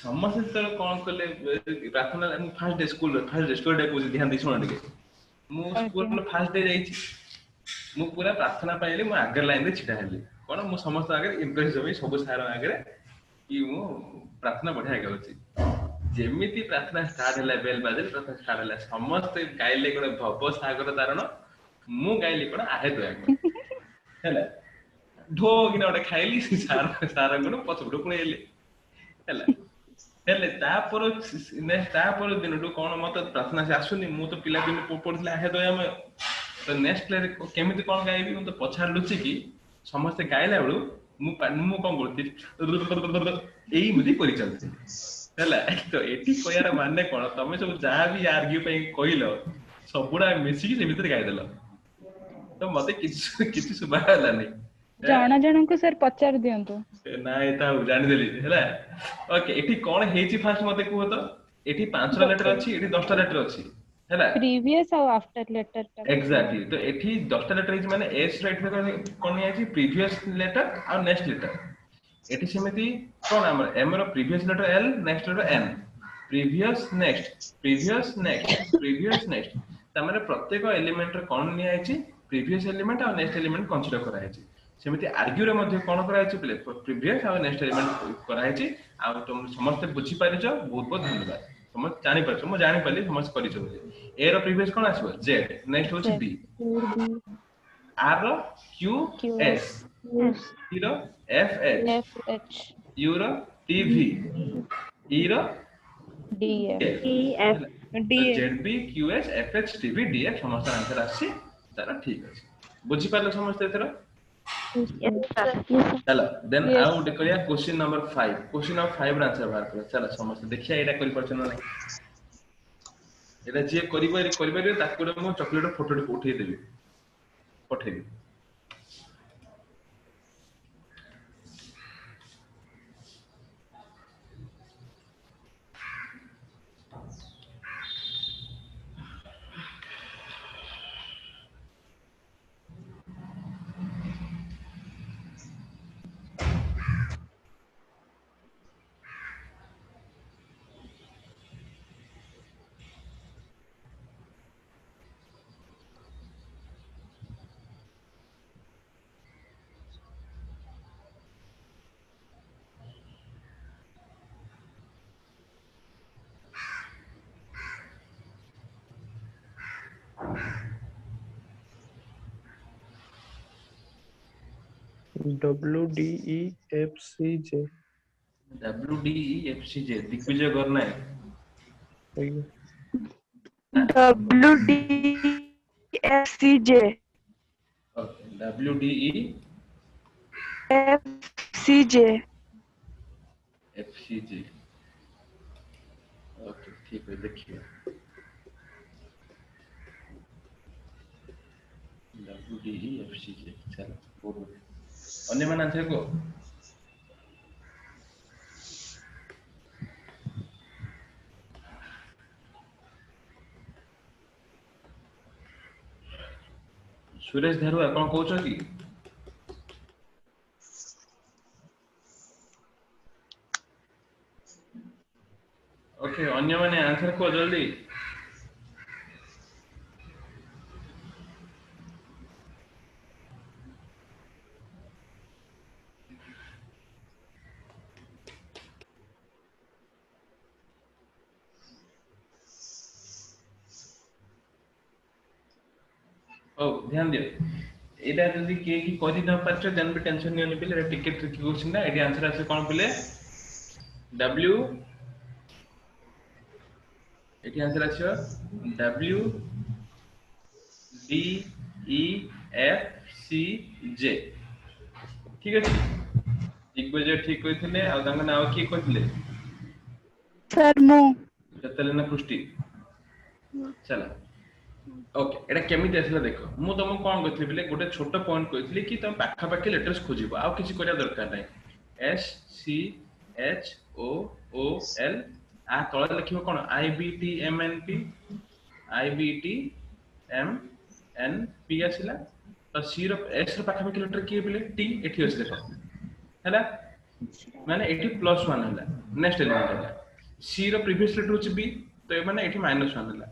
ସମସ୍ତେ ଯେତେବେଳେ କଣ କଲେ ପ୍ରାର୍ଥନା ମୁଁ ଫାର୍ଷ୍ଟ ଡେ ସ୍କୁଲ ଡେ କହୁଛି ଧ୍ୟାନ ଦେଇ ଶୁଣ ଟିକେ ମୁଁ ସ୍କୁଲ ଫାର୍ଷ୍ଟ ଡେ ଯାଇଛି ମୁଁ ପୁରା ପ୍ରାର୍ଥନା ପାଇଁ ମୁଁ ଆଗର ଲାଇନରେ ଛିଡା ହେଲି କଣ ମୁଁ ସମସ୍ତ ଆଗରେ ଇମ୍ପ୍ରେସ ହେବି ସବୁ ସାର ଆଗରେ କି ମୁଁ ପ୍ରାର୍ଥନା ବଢିଆ ଗାଉଛି ଯେମିତି ପ୍ରାର୍ଥନା ଷ୍ଟାର୍ଟ ହେଲା ବେଲ ବାଜିଲା ପ୍ରାର୍ଥନା ଷ୍ଟାର୍ଟ ହେଲା ସମସ୍ତେ ଗାଇଲେ କଣ ଭବ ସାଗର ତାରଣ ମୁଁ ଗାଇଲି କଣ ଆହେ ଦୟାମୟ ହେଲା ଢୋ କିନା ଗୋଟେ ଖାଇଲି ସାରଙ୍କର ପଛପଟୁ ପୁଣି ଏଲି ହେଲା ହେଲେ ତାପର ଦିନଠୁ କଣ ମତେ ପ୍ରାର୍ଥନା ଆସୁନି ମୁଁ ତ ପିଲାଦିନ ପଢୁଥିଲି ଆହେ ଦୟାମୟ ତ ନେକ୍ସଟ ପ୍ଲେରେ କେମିତି କଣ ଗାଇବି ମୁଁ ତ ପଛାରେ ଲୁଚିକି ସମସ୍ତେ ଗାଇଲା ବେଳୁ ମୁଁ କଣ କରୁଥିଲି ଏଇମିତି କରିଚାଲୁଥିଲି ହେଲା ତ ଏଠି କହିବାର ମାନେ କଣ ତମେ ସବୁ ଯାହା ବି ଆର୍ଗ୍ୟୁ ପାଇଁ କହିଲ ସବୁଗୁଡା ମିଶିକି ସେ ଭିତରେ ଗାଇଦେଲ ତ ମତେ କିଛି ଶୁଭା ହେଲାନି ଜଣ ଜଣଙ୍କୁ ସାର୍ ପଚାରି ଦିଅନ୍ତୁ ନାଇଁ ତା ଜାଣିଦେଲି ହେଲା ଓକେ ଏଠି କଣ ହେଇଛି ଫାର୍ଷ୍ଟ ମତେ କୁହ ତ ଏଠି 5ଟା ଲେଟର ଅଛି ଏଠି 10ଟା ଲେଟର ଅଛି ହେଲା ପ୍ରିଭିୟସ୍ ଆଉ ଆଫ୍ଟର ଲେଟର ଟା ଏକ୍ସାକ୍ଟଲି ତ ଏଠି 10ଟା ଲେଟର ହେଇଛି ମାନେ ଏସ୍ ର ଏଠି କଣ ନିଆଯାଇଛି ପ୍ରିଭିୟସ୍ ଲେଟର ଆଉ ନେକ୍ସଟ ଲେଟର ଏଠି ସେମିତି କଣ ଆମର ଏମ ର previous letter L next letter N previous next ତାମାନେ ପ୍ରତ୍ୟେକ ଏଲିମେଣ୍ଟର କଣ ନିଆଯାଇଛି ପ୍ରିଭିୟସ୍ ଏଲିମେଣ୍ଟ ଆଉ ନେକ୍ସଟ ଏଲିମେଣ୍ଟ କନସିଡର କରାଯାଇଛି ସେମିତି ଆର୍ଗ୍ୟୁରେ ମଧ୍ୟ କଣ କରାଯାଇଛି ପ୍ରିଭିୟସ୍ ଆଉ ନେକ୍ସଟ ଏଲିମେଣ୍ଟ କରାଯାଇଛି ଆଉ ତମେ ସମସ୍ତେ ବୁଝିପାରିଛ ବହୁତ ବହୁତ ଧନ୍ୟବାଦ ସମସ୍ତେ ଜାଣିପାରୁଛ ମୁଁ ଜାଣିପାରିଲି ସମସ୍ତେ କରିଛ ବୋଲି ଏ ର ପ୍ରିଭିୟସ୍ କଣ ଆସିବ ଜେଡ ନେକ୍ସଟ ହଉଛି ବି ଆର ର କ୍ୟୁ ଏସ୍ ଟି ର ଏଫ ଏଚ ୟୁ ର ଟିଭି ଇ ର DF Z B Q S F H T V D F ସମସ୍ତ ଆନ୍ସର ଆସିଛି ତାର ଠିକ ଅଛି ବୁଝିପାରିଲ ସମସ୍ତେ ଏଥର Yes, sir. चलो देन Yes. आउ गुटे करिया क्वेश्चन नंबर 5 क्वेश्चन नंबर 5 रा आंसर बाहर करो चलो समस्त देखिया एटा करि परछ ना नहीं एटा जे करिबारे ताको मो चॉकलेट फोटो उठेई देबी पठेई देबी W D E F C J W D E F C J Digvijay करना है आइए WDFCJ okay W D E FCJ F C J okay ठीक है देखिए W D E F C J चलो पूर्ण अन्य मान आंसर को सुरेश धारुआ कौन कहउछ की ओके अन्य माने आंसर को जल्दी ओ ध्यान दियो एटा जल्दी के की करि न पाछ देन भी टेंशन नहीं पिले टिकट ट्रिकी क्वेश्चन ना एटी आंसर आसे कोन पिले डब्ल्यू एटी आंसर आछो W D E F C J ठीक है दिग्विजय ठीक कइथिले आ तांग नाम की कइथिले सर मु जतलेना पुष्टि चला ओके एटा केमिति आसला देखो मु तुम कोन कइथिले बिले गोटे छोट पॉइंट कइथिले कि तुम पाखा पाखी लेटर्स खोजिबो आ किछि करिया दरकार नै S C H O O L आ तळे लिखिबो कोन I B T M N P I B T M N P आसिला तो सी रो एस रो पाखा पाखी लेटर की बिले टी एठी अछि देखो हैला माने एठी +1 हैला नेक्स्ट एलिमेंट हैला सी रो प्रीवियस लेटर होछि बी तो ए माने एठी -1 हैला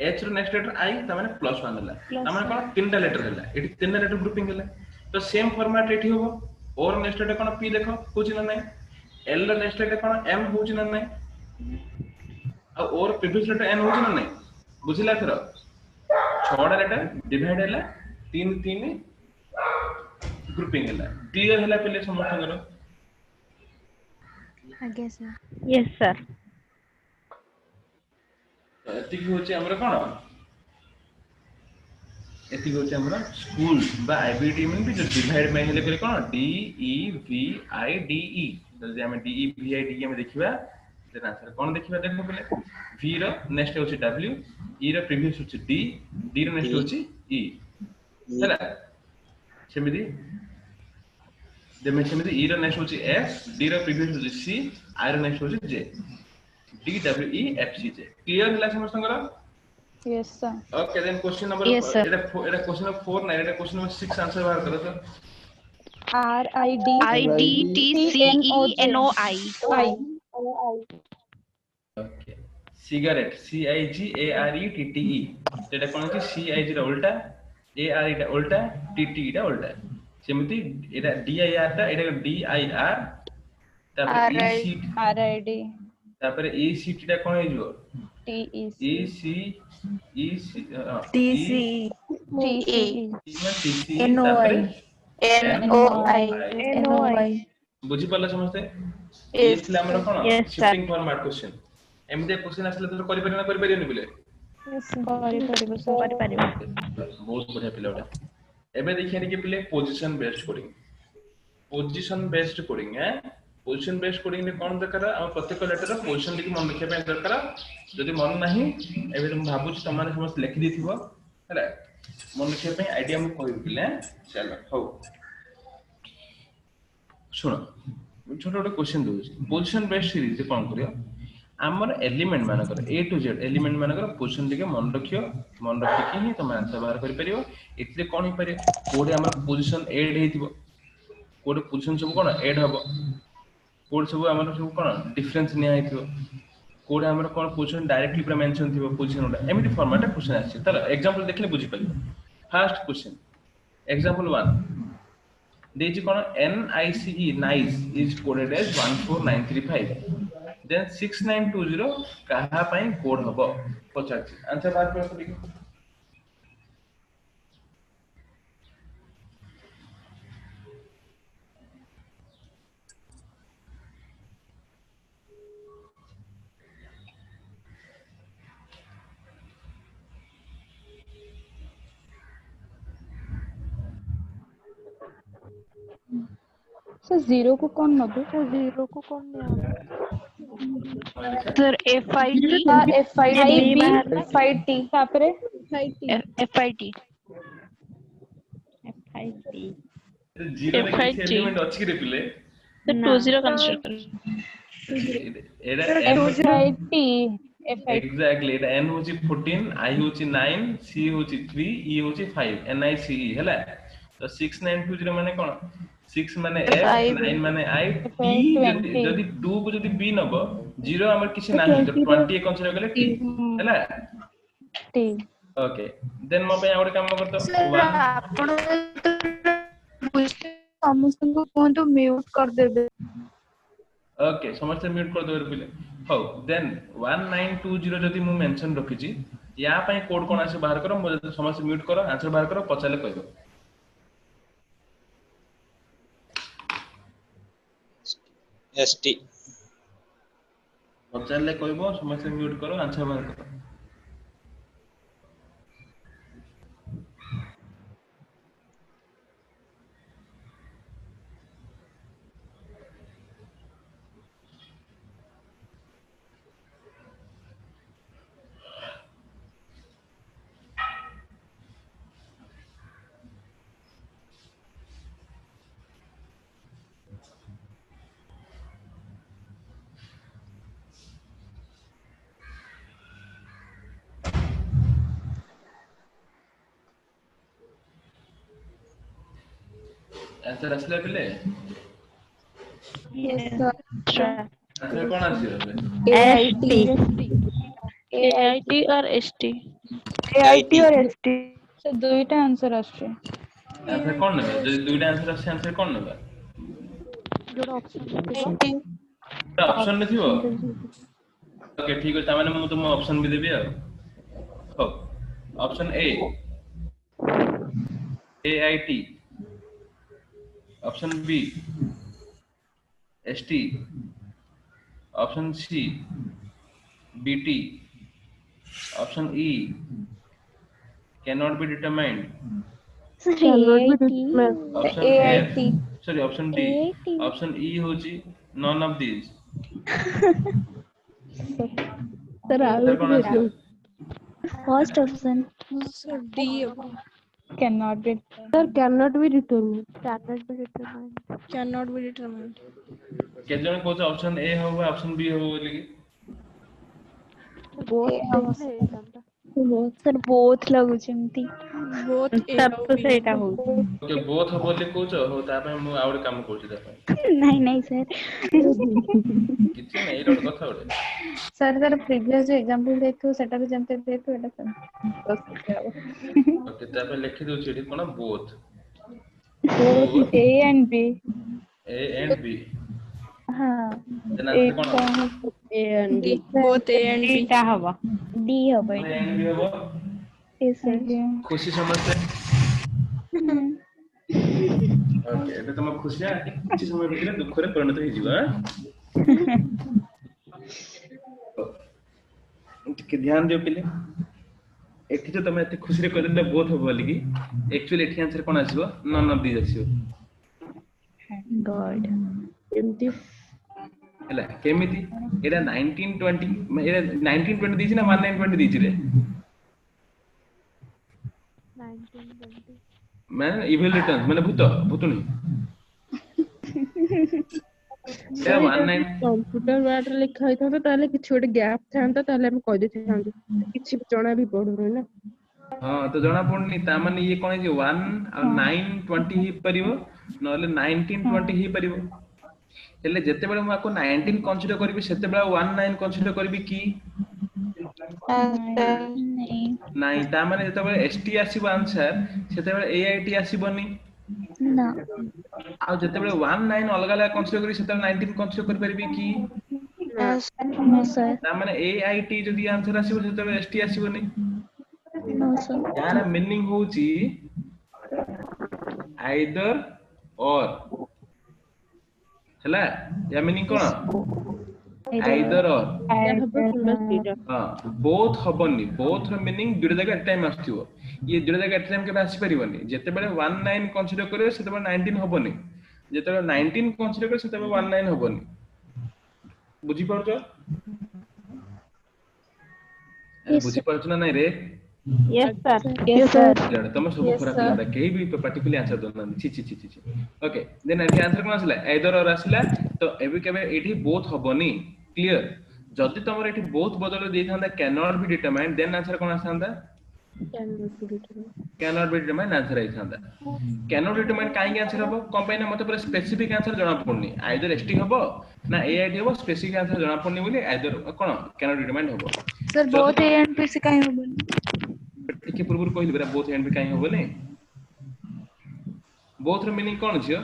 एच रो नेक्स्ट लेटर आई त माने +1 हैला त माने कोन तीनटा लेटर हैला एठी तीनटा लेटर ग्रुपिंग हैला तो सेम फॉर्मेट एठी होबो और नेक्स्ट लेटर कोन पी देखो होछि ना नै एल रो नेक्स्ट लेटर कोन एम होछि ना नै आ और प्रीवियस लेटर एन होछि ना नै बुझिला थरो छडा लेटर डिवाइड हैला 3 3 ग्रुपिंग हैला क्लियर हैला पहिले समस्त करो आगे सर Yes, sir. एतिक होछि हमरा कोन एतिक होछि हमरा स्कूल बा आईबीटी मीन भी जो डिवाइड में हेले करे कोन D E V I D E जल्दी हम D E V I D हम देखिबा देन आंसर कोन देखिबा देखो पहिले वी रो नेक्स्ट होछि डब्ल्यू ई रो प्रीवियस होछि डी डी रो नेक्स्ट होछि ई हैला सेमिति सेमिति ई रो नेक्स्ट होछि एफ डी रो प्रीवियस होछि सी आई रो नेक्स्ट होछि J D W E F C J clear होला समस्तंकर Yes, sir. Okay then question number Yes, sir. एटा क्वेश्चन नंबर 4 ना एटा क्वेश्चन नंबर 6 आंसर बाहर करो तो IDTCENOI. I. Okay cigarette C I G A R E T T E एटा कोन कि सी आई जी रा उल्टा ए आर ई टा उल्टा टी टी ई टा उल्टा सेमिति एटा डी आई आर टा एटा डी आई आर तापर ई सी RID. तापर ई सी टी टा कोन हेजो TEC. ई सी TC NOI NOI बुझी पाला समझते Yes. इसले हमर कोन Yes, sir. Shifting format question एमदे क्वेश्चन असले तो करि परिबे बिले Yes, sir. କରିପାରିବ। बहुत बढ़िया पिलाटा एबे देखिए कि पिले position based coding position based coding है पोजीशन बेस्ड कोडिंग रे कोन दरकार हम प्रत्येक लेटर पोजीशन लिखि मन लिखिया पे दरकार जदि मन नाही एबे हम भाबुछ तमाने समस्त लिखि दिथिबो हैला मन लिखिया पे आईडिया हम कहबि बिले चलो हो सुनो छोटा छोटा क्वेश्चन दउछि पोजीशन बेस्ड सीरीज रे कोन करियो हमर एलिमेंट मानकर ए टू जेड एलिमेंट मानकर पोजीशन लिखे मन रखियो मन रखिकी ही तुम आंसर बाहर करि परियो एतले कोन ही परियो कोडे हमर पोजीशन ऐड हेतिबो कोडे पोजीशन सब कोन ऐड हबो कोड सब हमर सब कोन डिफरेंस निया हेतिबो कोडे हमर कोन पोजीशन डायरेक्टली पूरा मेंशन थिबो पोजीशन उडा एमिति फॉर्मेट क्वेश्चन आछि त एग्जांपल देखले बुझि परियो फर्स्ट क्वेश्चन एग्जांपल 1 देछि कोन NICE nice is coded as 14935 then 6920 कहा पाई कोड हबो पचाछि आंसर बात कर देखो सर जीरो को कौन नबे जीरो को कौन नहीं सर FIT FIT तापरे FIT जीरो रे किछ एलिमेंट अछि रे पिले सर 20 कंस्ट्रक्टर एडा FIT एग्जैक्टली एडा n होची 14 i होची 9 c होची 3 e होची 5 NICE हैला तो 6920 माने कोन 6 माने f 9 माने i t जदी 2 को जदी b नबो 0 हमर किछि नाही तो 20 कंसीडर करले t हैला T ओके देन मो पे आउट काम करतो सर आपण समस्त को कोंतो म्यूट कर देबे ओके समस्त म्यूट कर देबे पिले हो देन 1920 जदी मु मेंशन रखिछि या पई कोड कोन आसे बाहर करो मो समस्त म्यूट करो आंसर बाहर करो पचाले कहबो ST पचाले कहबो समस्त म्यूट करो आंसर बाहर करो आंसर असले पिले यस सर आंसर कोन आसी रे AIT और ST AIT और ST सर दुईटा आंसर आछे आंसर कोन ने जदी दुईटा आंसर आसी आंसर कोन ने जो ऑप्शन ऑप्शन ने थिबो ओके ठीक है तामाने मु तुम ऑप्शन भी देबी आ हो option A AIT option B ST option C BT option E cannot be determined option AIT F sorry option D option E होची none of these sir answer कौन आसी first option sir D cannot be Sir, cannot be determined. cannot be determined के जण coach option A हो option B हो बोली sir both लागु जेमती both सब तो सेटा हो ओके बोथ हो बोली कोच हो ता पे मु आउट काम करछि ता पे नहीं नहीं सर किछि नै एटा कथा ओडे सर सर प्रीवियस जो एग्जांपल देखो सेटा भी जमते देखो एटा सर ओके ता पे लिखि दउ छी कोन both A and B A and B हां देन आंसर कोन A and D. both A and B टा हवा डी हवा A and B हो ए सर खुशी समझते ओके एटा तुम खुशी आ किछि समय बितले दुख रे परिणत हो जिवा के ध्यान दियो पिले एठी तो तमे एते खुशी रे कहले बोथ हो बोली कि एक्चुअली एठी आंसर कोन आसीबो नन ऑफ दीज आसीबो God. ଏମିତି ହେଲା କେମିତି ଏଟା 1920 ଏଟା 1920 ଦେଇଛି ନା 1920 ଦେଇଛି ରେ ମାନେ ଇଭିଲ ରିଟର୍ନ ମାନେ ଭୂତୁଣି ଏଟା ଯଦି 19 କମ୍ପ୍ୟୁଟର ୱାର୍ଡରେ ଲେଖା ହେଇଥାନ୍ତା ତାହେଲେ କିଛି ଗୋଟେ ଗ୍ୟାପ୍ ଥାନ୍ତା ତାହେଲେ ଆମେ କହିଦେଇଥାନ୍ତୁ କିଛି ବି ଜଣା ବି ପଡୁନି ନା। ହଁ ତ ଜଣା ପଡୁନି ତା ମାନେ ଇଏ କଣ ହେଇଛି 1 ଆଉ 920 ହେଇପାରିବ ନହେଲେ 1920 ହେଇପାରିବ ହେଲେ ଯେତେବେଳେ ମୁଁ ଆକୁ 19 କନସିଡର କରିବି ସେତେବେଳେ 19 କନସିଡର କରିବି କି ନାଇଁ ତା ମାନେ ଯେତେବେଳେ ST ଆସିବ ଆନ୍ସର ସେତେବେଳେ AIT ଆସିବନି No. ଆଉ ଯେତେବେଳେ 19 ଅଲଗା ଅଲଗା କନସିଡର କରିବି ସେତେବେଳେ 19 କନସିଡର କରିପାରିବି କି Yes. No, sir. ତା ମାନେ AIT ଯଦି ଆନ୍ସର ଆସିବ ସେତେବେଳେ ST ଆସିବନି No, sir. यार मीनिंग होची आइदर और ହେଲା या मीनिंग कोन आइदर और ଏଇଟା ହବ କିମ୍ବା ସେଇଟା। हां बोथ हबनी बोथ ର मीनिंग दुटा जागा एट टाइम आस्थिबो ये दुटा जागा एट टाइम के आसी परिबनी जेतेबेले 19 कन्सिडर करिवे सेतेबेले 19 हबनी जेतेबेले 19 कन्सिडर करिवे सेतेबेले 19 हबनी बुझी पाउछो Yes, बुझी sir. पाउछो ना नहीं रे Yes, sir. Yes, sir. तम सब Yes, खराब sir. पिलाटा केही भी पार्टिकुलर आंसर दो छि छि छि छि ओके देन एठी आंसर कोन आसला आइदर और आसला तो एबी केबे एठी बोथ हबनी क्लियर जदि तमर एठी बोथ बदल दे थांदा can not be determined then answer कोन आसंदा can not be determined answer आई थांदा कैन नॉट डिटरमाइंड काई आंसर हबो कम पाइना मते पूरा स्पेसिफिक आंसर जणा पड़नी आइदर एसटी हबो ना एआईटी हबो स्पेसिफिक आंसर जणा पड़नी बोली आइदर कोन कैन नॉट डिटरमाइंड हबो sir both A and B से काहे होबनी टिके पूर्व कहली बेरा बोथ एंड भी काई होबनी बोथ ର मीनिंग कोन छियो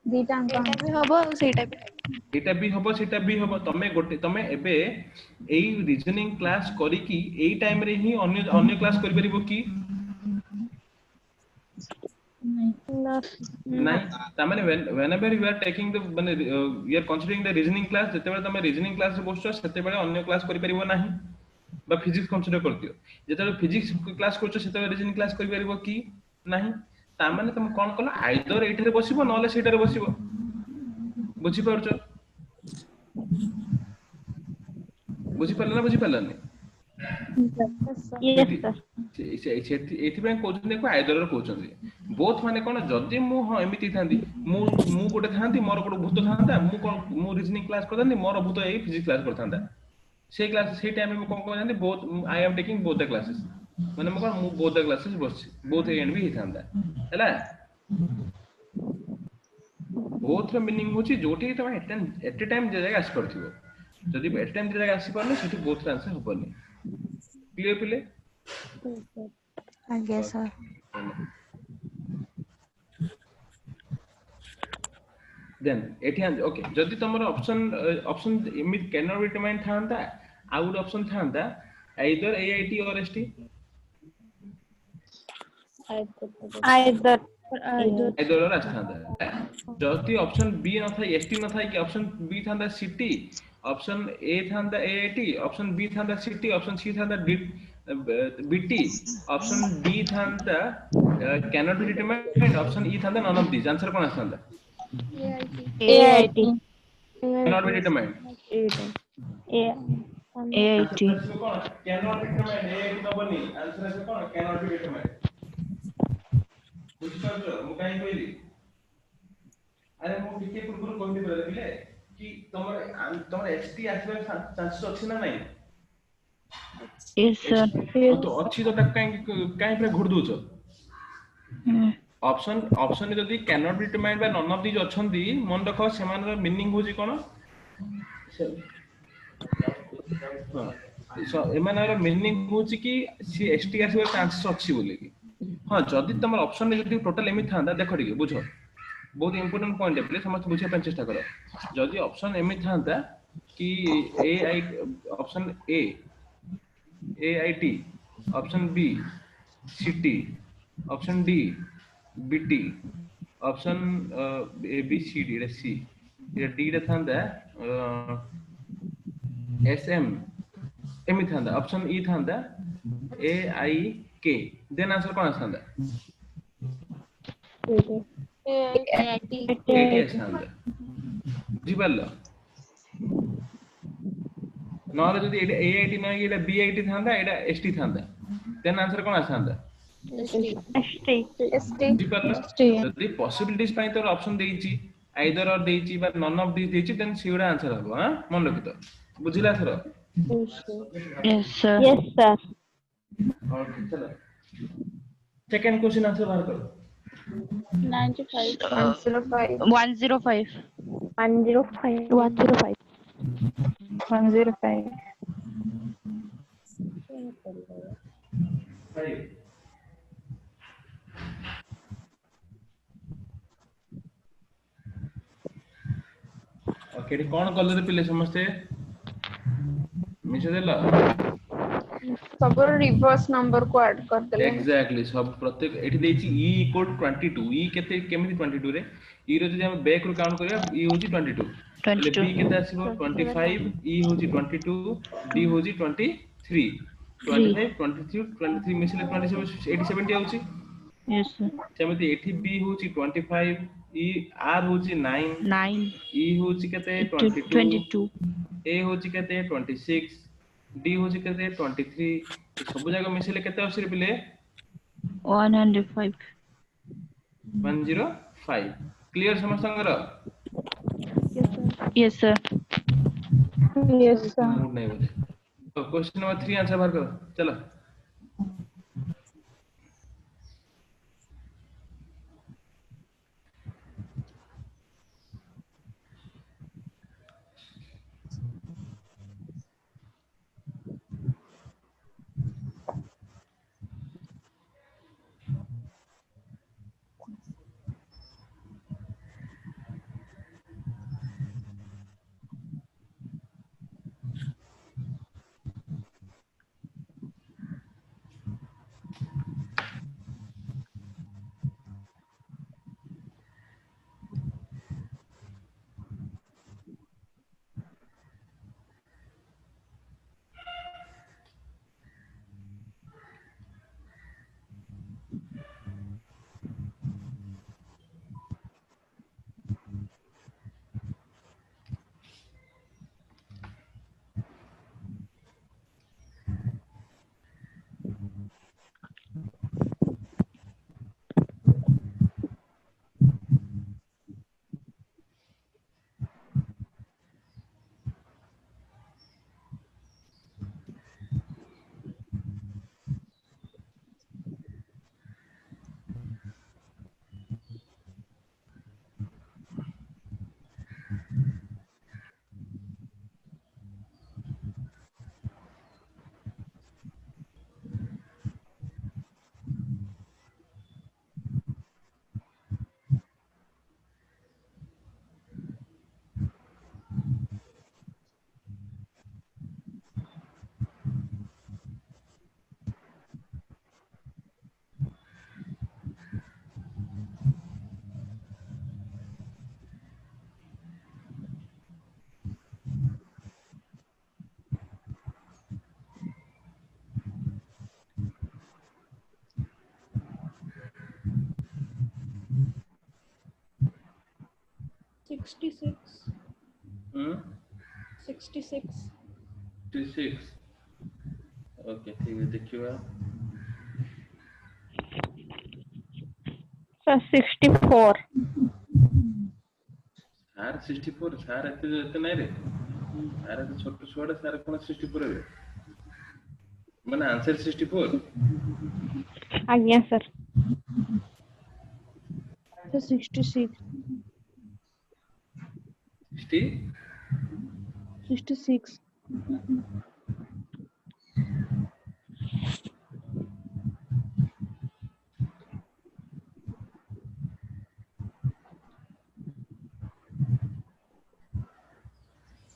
ଦିଟା ଅଙ୍କ ଏଇଟା ବି ହବ ଆଉ ସେଇଟା ବି एटा भी हबो सेटा भी हबो तमे गोटे तमे एबे एई रीजनिंग क्लास करी की एई टाइम रे ही अन्य अन्य क्लास करि परिबो की नहीं ता माने whenever you are taking the माने you are considering the reasoning class जते बेले तमे reasoning class रे बसछो सेते बेले अन्य क्लास करि परिबो नाही बा फिजिक्स कंसीडर करतियो जते बेले फिजिक्स क्लास करछो सेते बेले रीजनिंग क्लास करि परिबो की नाही ता माने तुम कोन कला आइदर एठरे बसिबो नले सेटारे बसिबो बुझी पारछो बुझी पारला ना बुझी पारलानी Yes, sir. एथिପାଇଁ କହୁଛନ୍ତି को आइदर ର କହୁଛନ୍ତି बोथ माने कोन जदी मु ह एमिति थांदी मु गोटे थांदी मोर गोटे भूत थांदा मु कोन मु रीजनिंग क्लास करथांदी मोर भूत ए फिजिक्स क्लास करथांदा से क्लास से टाइम में कोन कोन जानती both I am taking both the classes माने मु कोन मु बोथ द क्लासेस बसछि बोथ ए एंड बी थांदा हैला बोथ ର मीनिंग होची जोटी तमे एट ए टाइम जे जगह आसी परथिबो जदी एट टाइम जे जगह आसी परले सेठी बोथ ର आंसर होबनी क्लियर पिले आगे sir. देन एठी ओके जदी तमर ऑप्शन इमिट कैन नॉट बी डिटरमाइंड थांता आउट ऑप्शन थांता either AIT or ST Either. Either or थांता जदी ऑप्शन बी न था एसटी न था कि ऑप्शन बी थांता सिटी ऑप्शन ए थांता एआईटी ऑप्शन बी थांता सिटी ऑप्शन सी थांता बीटी ऑप्शन डी थांता can not be determined option E थांता नन ऑफ दिस आंसर कोन थांता AIT. Can not be determined AIT. Can not be determined AIT नबनी answer है कोन can not be determined बुझी पाछो मु काई कहली अरे मु टिके पूर्व कहली बरले कि तमर एसटी आसीबा चांसेस अछि ना नहीं Yes, sir. तो अच्छी तो काई पे घुड़ दोछ ऑप्शन ऑप्शन जदी can not be determined by none of these अछंती मन रखो सेमान रो मीनिंग होजी कोन सो एमान रो मीनिंग होजी कि सी एसटी आसीबा चांसेस अछि बोली कि हां जदी तमर ऑप्शन में जदी टोटल एमि थांदा देखो ठीक बुझो बहुत इंपोर्टेंट पॉइंट है प्लीज समझ बुझे पे चेष्टा करो जदी ऑप्शन एमि थांदा कि A I option A AIT option B CT option D BT option A B C D रे सी ये डी रे थांदा एसएम एमि थांदा ऑप्शन ई थांदा ए आई के देन आंसर कोन थांदा एटी आसंदा बुझिपारल नहले जदि एटा एआईटी न एटा बीआईटी थांदा एटा एसटी थांदा देन आंसर कोन आसंदा बुझिपारल जदि पॉसिबिलिटीज पई तोर ऑप्शन देइची आइदर और देइची बा नन ऑफ दिस देइची देन सीउडा आंसर हबो हां मन रखि तो बुझिला थरो Yes, sir. ओके चलो सेकंड क्वेश्चन आंसर बाहर करो 95 105. 105 105 ओके एटी कोन कलर पिले समस्ते मिसे देला सब रिवर्स नंबर को ऐड कर देले एग्जैक्टली सब प्रत्येक एठी देछि e इक्वल 22 e केते केमिति 22 रे e रो जदि हम बैक रो काउंट करिया e होछि 22 એટલે 22. b केते आसीबो 25 e होछि 22 d होछि 23 3. 25 23 23 मिसले 27 87 आउछि Yes, sir. सेमति एठी b होछि 25 e r होछि 9 9. e होछि केते 22 22. a होछि केते 26 d होछि केते 23 सब जगह मिसले केते आउछि रे पिले 105. 105 क्लियर समस्तंगर Yes, sir. Yes sir mood नहीं बोले तो क्वेश्चन नंबर 3 आंसर बाहर करो चलो हम्म 66 26 ओके ठीक है देखिवा सर 64 सार 64 सार एते नहीं रे सार तो छोट छोड़ सार कोन 64 रे माने आंसर 64 आज्ञा सर 66 60 66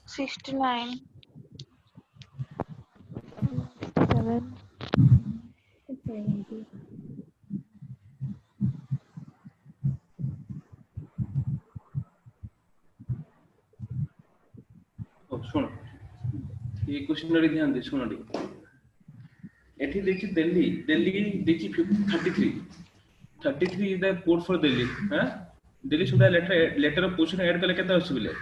69 सुन ये क्वेश्चन रे ध्यान दे सुन डी एठी देखि दिल्ली दिल्ली देखि 33 33 is the code for Delhi. Delhi should have letter of position add kale kete hoche bile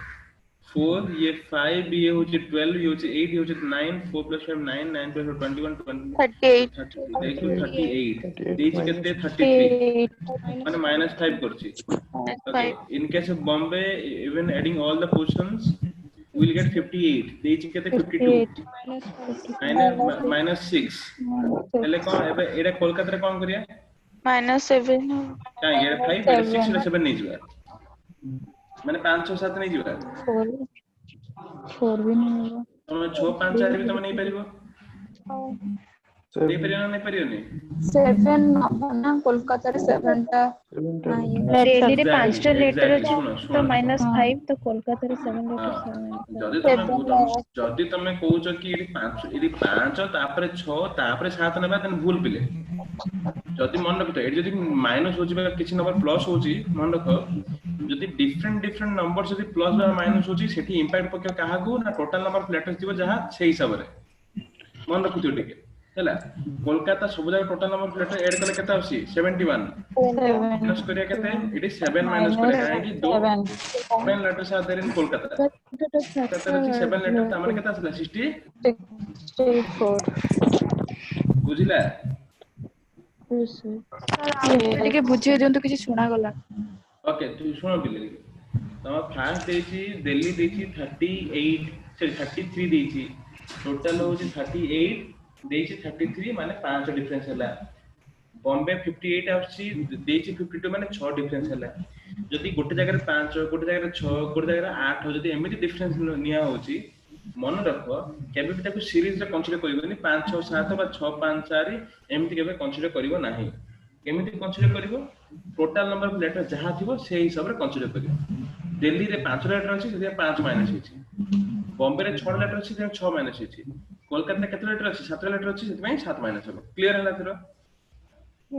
4 ये 5 ये होचे 12 ये होचे 8 ये होचे 9 4 plus 5 9 9 plus 21 20 38 38 देछि केते 33 माने -5 करछि okay in case of Bombay even adding all the positions we will get 58 देछि केते 52 -6 हेले कोन एबे एडा कोलकाता रे कोन करिया -7 का ये 5 एडा 6 रे 7 नहीं जिवा माने 5 6 7 नहीं जिवा 4 भी नहीं होगा तमे 6 5 4 भी तमे नहीं परिबो नहीं परियो नहीं परियो नहीं 7 ना कोलकाता रे 7 टा दिल्ली रे 5 टा लेटर Exactly, अछि तो -5 तो कोलकाता रे 7 लेटर 7 जदि तमे कहउछ कि इडी 5 तापरे 6 तापरे 7 नेबा तने भूल पिले जदि मन रखितो एडी जदि माइनस होची बा किछि नंबर प्लस होची मन रखो जदि डिफरेंट नंबर जदि प्लस बा माइनस होची सेठी इंपैक्ट पके काहा को ना टोटल नंबर लेटर्स दिबो जहा से हिसाब रे मन रखितो टिके हैला कोलकाता सब जगह टोटल नंबर लेटर ऐड कले केता आसी 71 माइनस करिया केते इडी 7 माइनस करे काहे कि 2 7 letters are there in Kolkata केते 7 लेटर हमर केता आसला 64 बुझिला ଟିକେ ବୁଝେଇ ଦିଅନ୍ତୁ କିଛି ଶୁଣା ଗଲା ओके तू सुनो बिल्ली तमा फास्ट देची दिल्ली देची 38 सॉरी 33 देची टोटल होची 38 देची 33 माने 5 डिफरेंस हला बॉम्बे 58 आउची देची 52 माने 6 डिफरेंस हला जदी गोटे जगह रे 5 गोटे जगह रे 6 गोटे जगह रे 8 जदी एमिति डिफरेंस निया होची मन रखो केबे भी ताको सीरीज रे कंसीडर करिवनी 5 6 7 बा 6 5 4 एमिति केबे कंसीडर करिवो नाही केमिति कंसीडर करिवो टोटल नंबर ऑफ लेटर जहा थिबो से हिसाब रे कंसीडर करिवो दिल्ली रे 5 लेटर अछि से 5 माइनस होछि बॉम्बे रे 6 लेटर अछि से 6 माइनस होछि कोलकाता रे केते लेटर अछि 7 लेटर अछि से 7 माइनस हो क्लियर हला फिर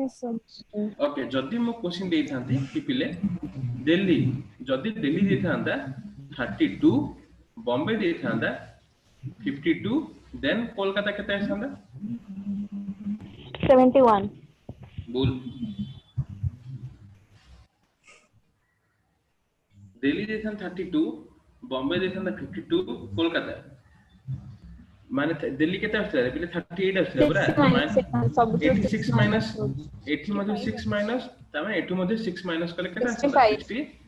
यस सर ओके जदी मो क्वेश्चन देई थांती कि पिले दिल्ली जदी दिल्ली देई थांता 32 बॉम्बे देई थांता 52 देन कोलकाता केते आछंदा 71 बोल दिल्ली देई थां 32 बॉम्बे देई थां 52 कोलकाता माने दिल्ली केते आछला पिले 38 आछला बरा 86 माइनस 80 मध्ये 6 माइनस तमे एटू मध्ये 6 माइनस कले केते आछला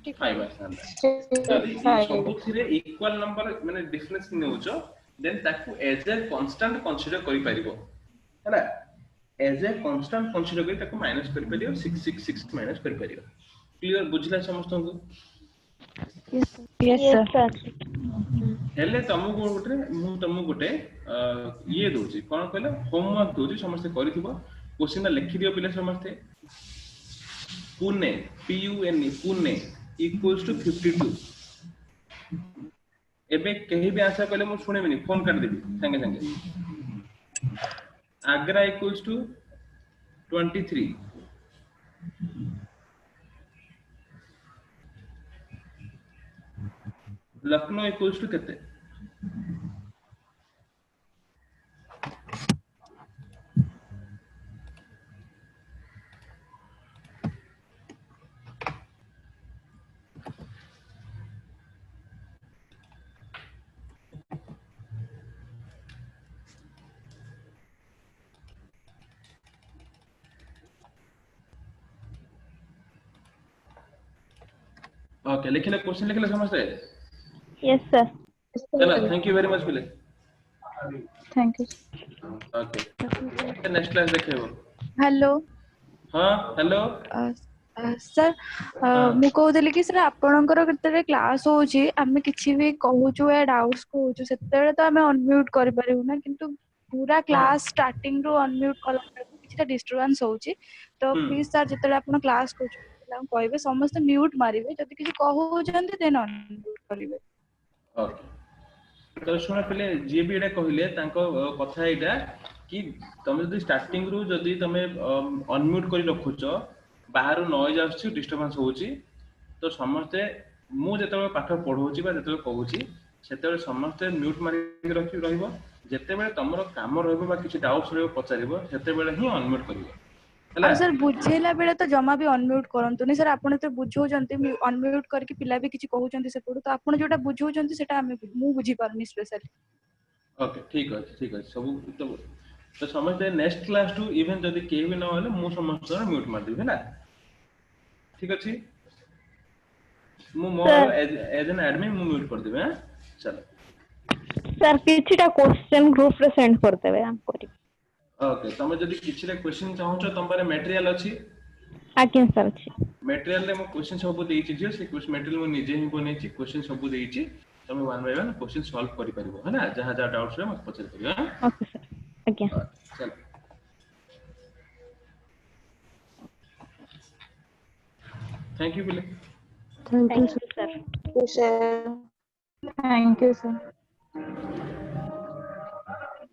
65 आछला जदी सब थिरे इक्वल नंबर माने डिफरेंस नेउचो देन ताकू एज ए कांस्टेंट कंसीडर करि परिबो हैला एज ए कांस्टेंट कंसीडर करि ताकू माइनस करि परियो 666 माइनस करि परियो क्लियर बुझला समस्त को यस सर हेले तमको गोटे मु तमको गोटे ये दोची कोन कहले होमवर्क दोची समस्त करिथिबो क्वेश्चन लिखि दियो पिले समस्त Pune PUNE Pune equals to 52 एबे कहीं भी आंसर कहले मु सुनेबिनी फोन कर देबी संगे संगे Agra equals to 23 Lucknow equals to कितने ओके लिखले क्वेश्चन लिखले समझते यस सर चलो थैंक यू वेरी मच पिले thank you okay next class देखियो हेलो हां हेलो सर मु कहूली कि सर आपणकर केते क्लास होची आमे किछि भी कहूछु या डाउट्स कहूछु सेतेले तो आमे अनम्यूट करि परिबु ना किंतु पूरा क्लास स्टार्टिंग रो अनम्यूट कला किछटा डिस्टरबेंस होची तो प्लीज सर जेतेले आपण क्लास कहूछु कहबे समस्त म्यूट मारिबे जति किछि कहूचंती देन अनम्यूट करिवे ओके तो सुना पहले जे भी एटा कहिले तांको कथा एटा कि तमे जदी स्टार्टिंग रू जदी तमे अनम्यूट करि रखुचो बाहर नॉइज आछी डिस्टरबेंस होची तो समस्ते मु जेते पाठ पढौची बा जेते कहूची सेते समस्ते म्यूट मारि रखि रहइबो जेते बेले तमरो काम रहइबो बा किछि डाउट्स रहइबो पचारिबो सेते बेले ही अनम्यूट करिवो ହେଲା ଆଉ सर बुझेला बेले तो जमा भी अनम्यूट करंतुनी सर आपण तो बुझौजंती अनम्यूट करके पिला भी किछि कहउजंती से पडू तो आपण जोटा बुझौजंती सेटा हमें मु बुझी पारनी स्पेशली ओके ठीक अछि सब तो समझते नेक्स्ट क्लास टू इवन जदि केही भी न होले मु समस्त म्यूट मार देबे ना ठीक अछि मु मोर एज एन एडमिन मु म्यूट कर देबे चलो सर किछिटा क्वेश्चन ग्रुप रे सेंड कर देबे हम करी ओके तमे जदि किछिले क्वेश्चन चाहौछ तम पारे मटेरियल अछि आज्ञा सर अछि मटेरियल रे मु क्वेश्चन सब देइछि जे से क्वेश्चन मटेरियल मु निजे ही बनेछि क्वेश्चन सब देइछि तमे one by one question solve करि परिबो है ना जहां जहां डाउट्स रे मत पूछ परिबो हां ओके सर आज्ञा चल थैंक यू बिले thank you sir sir thank you sir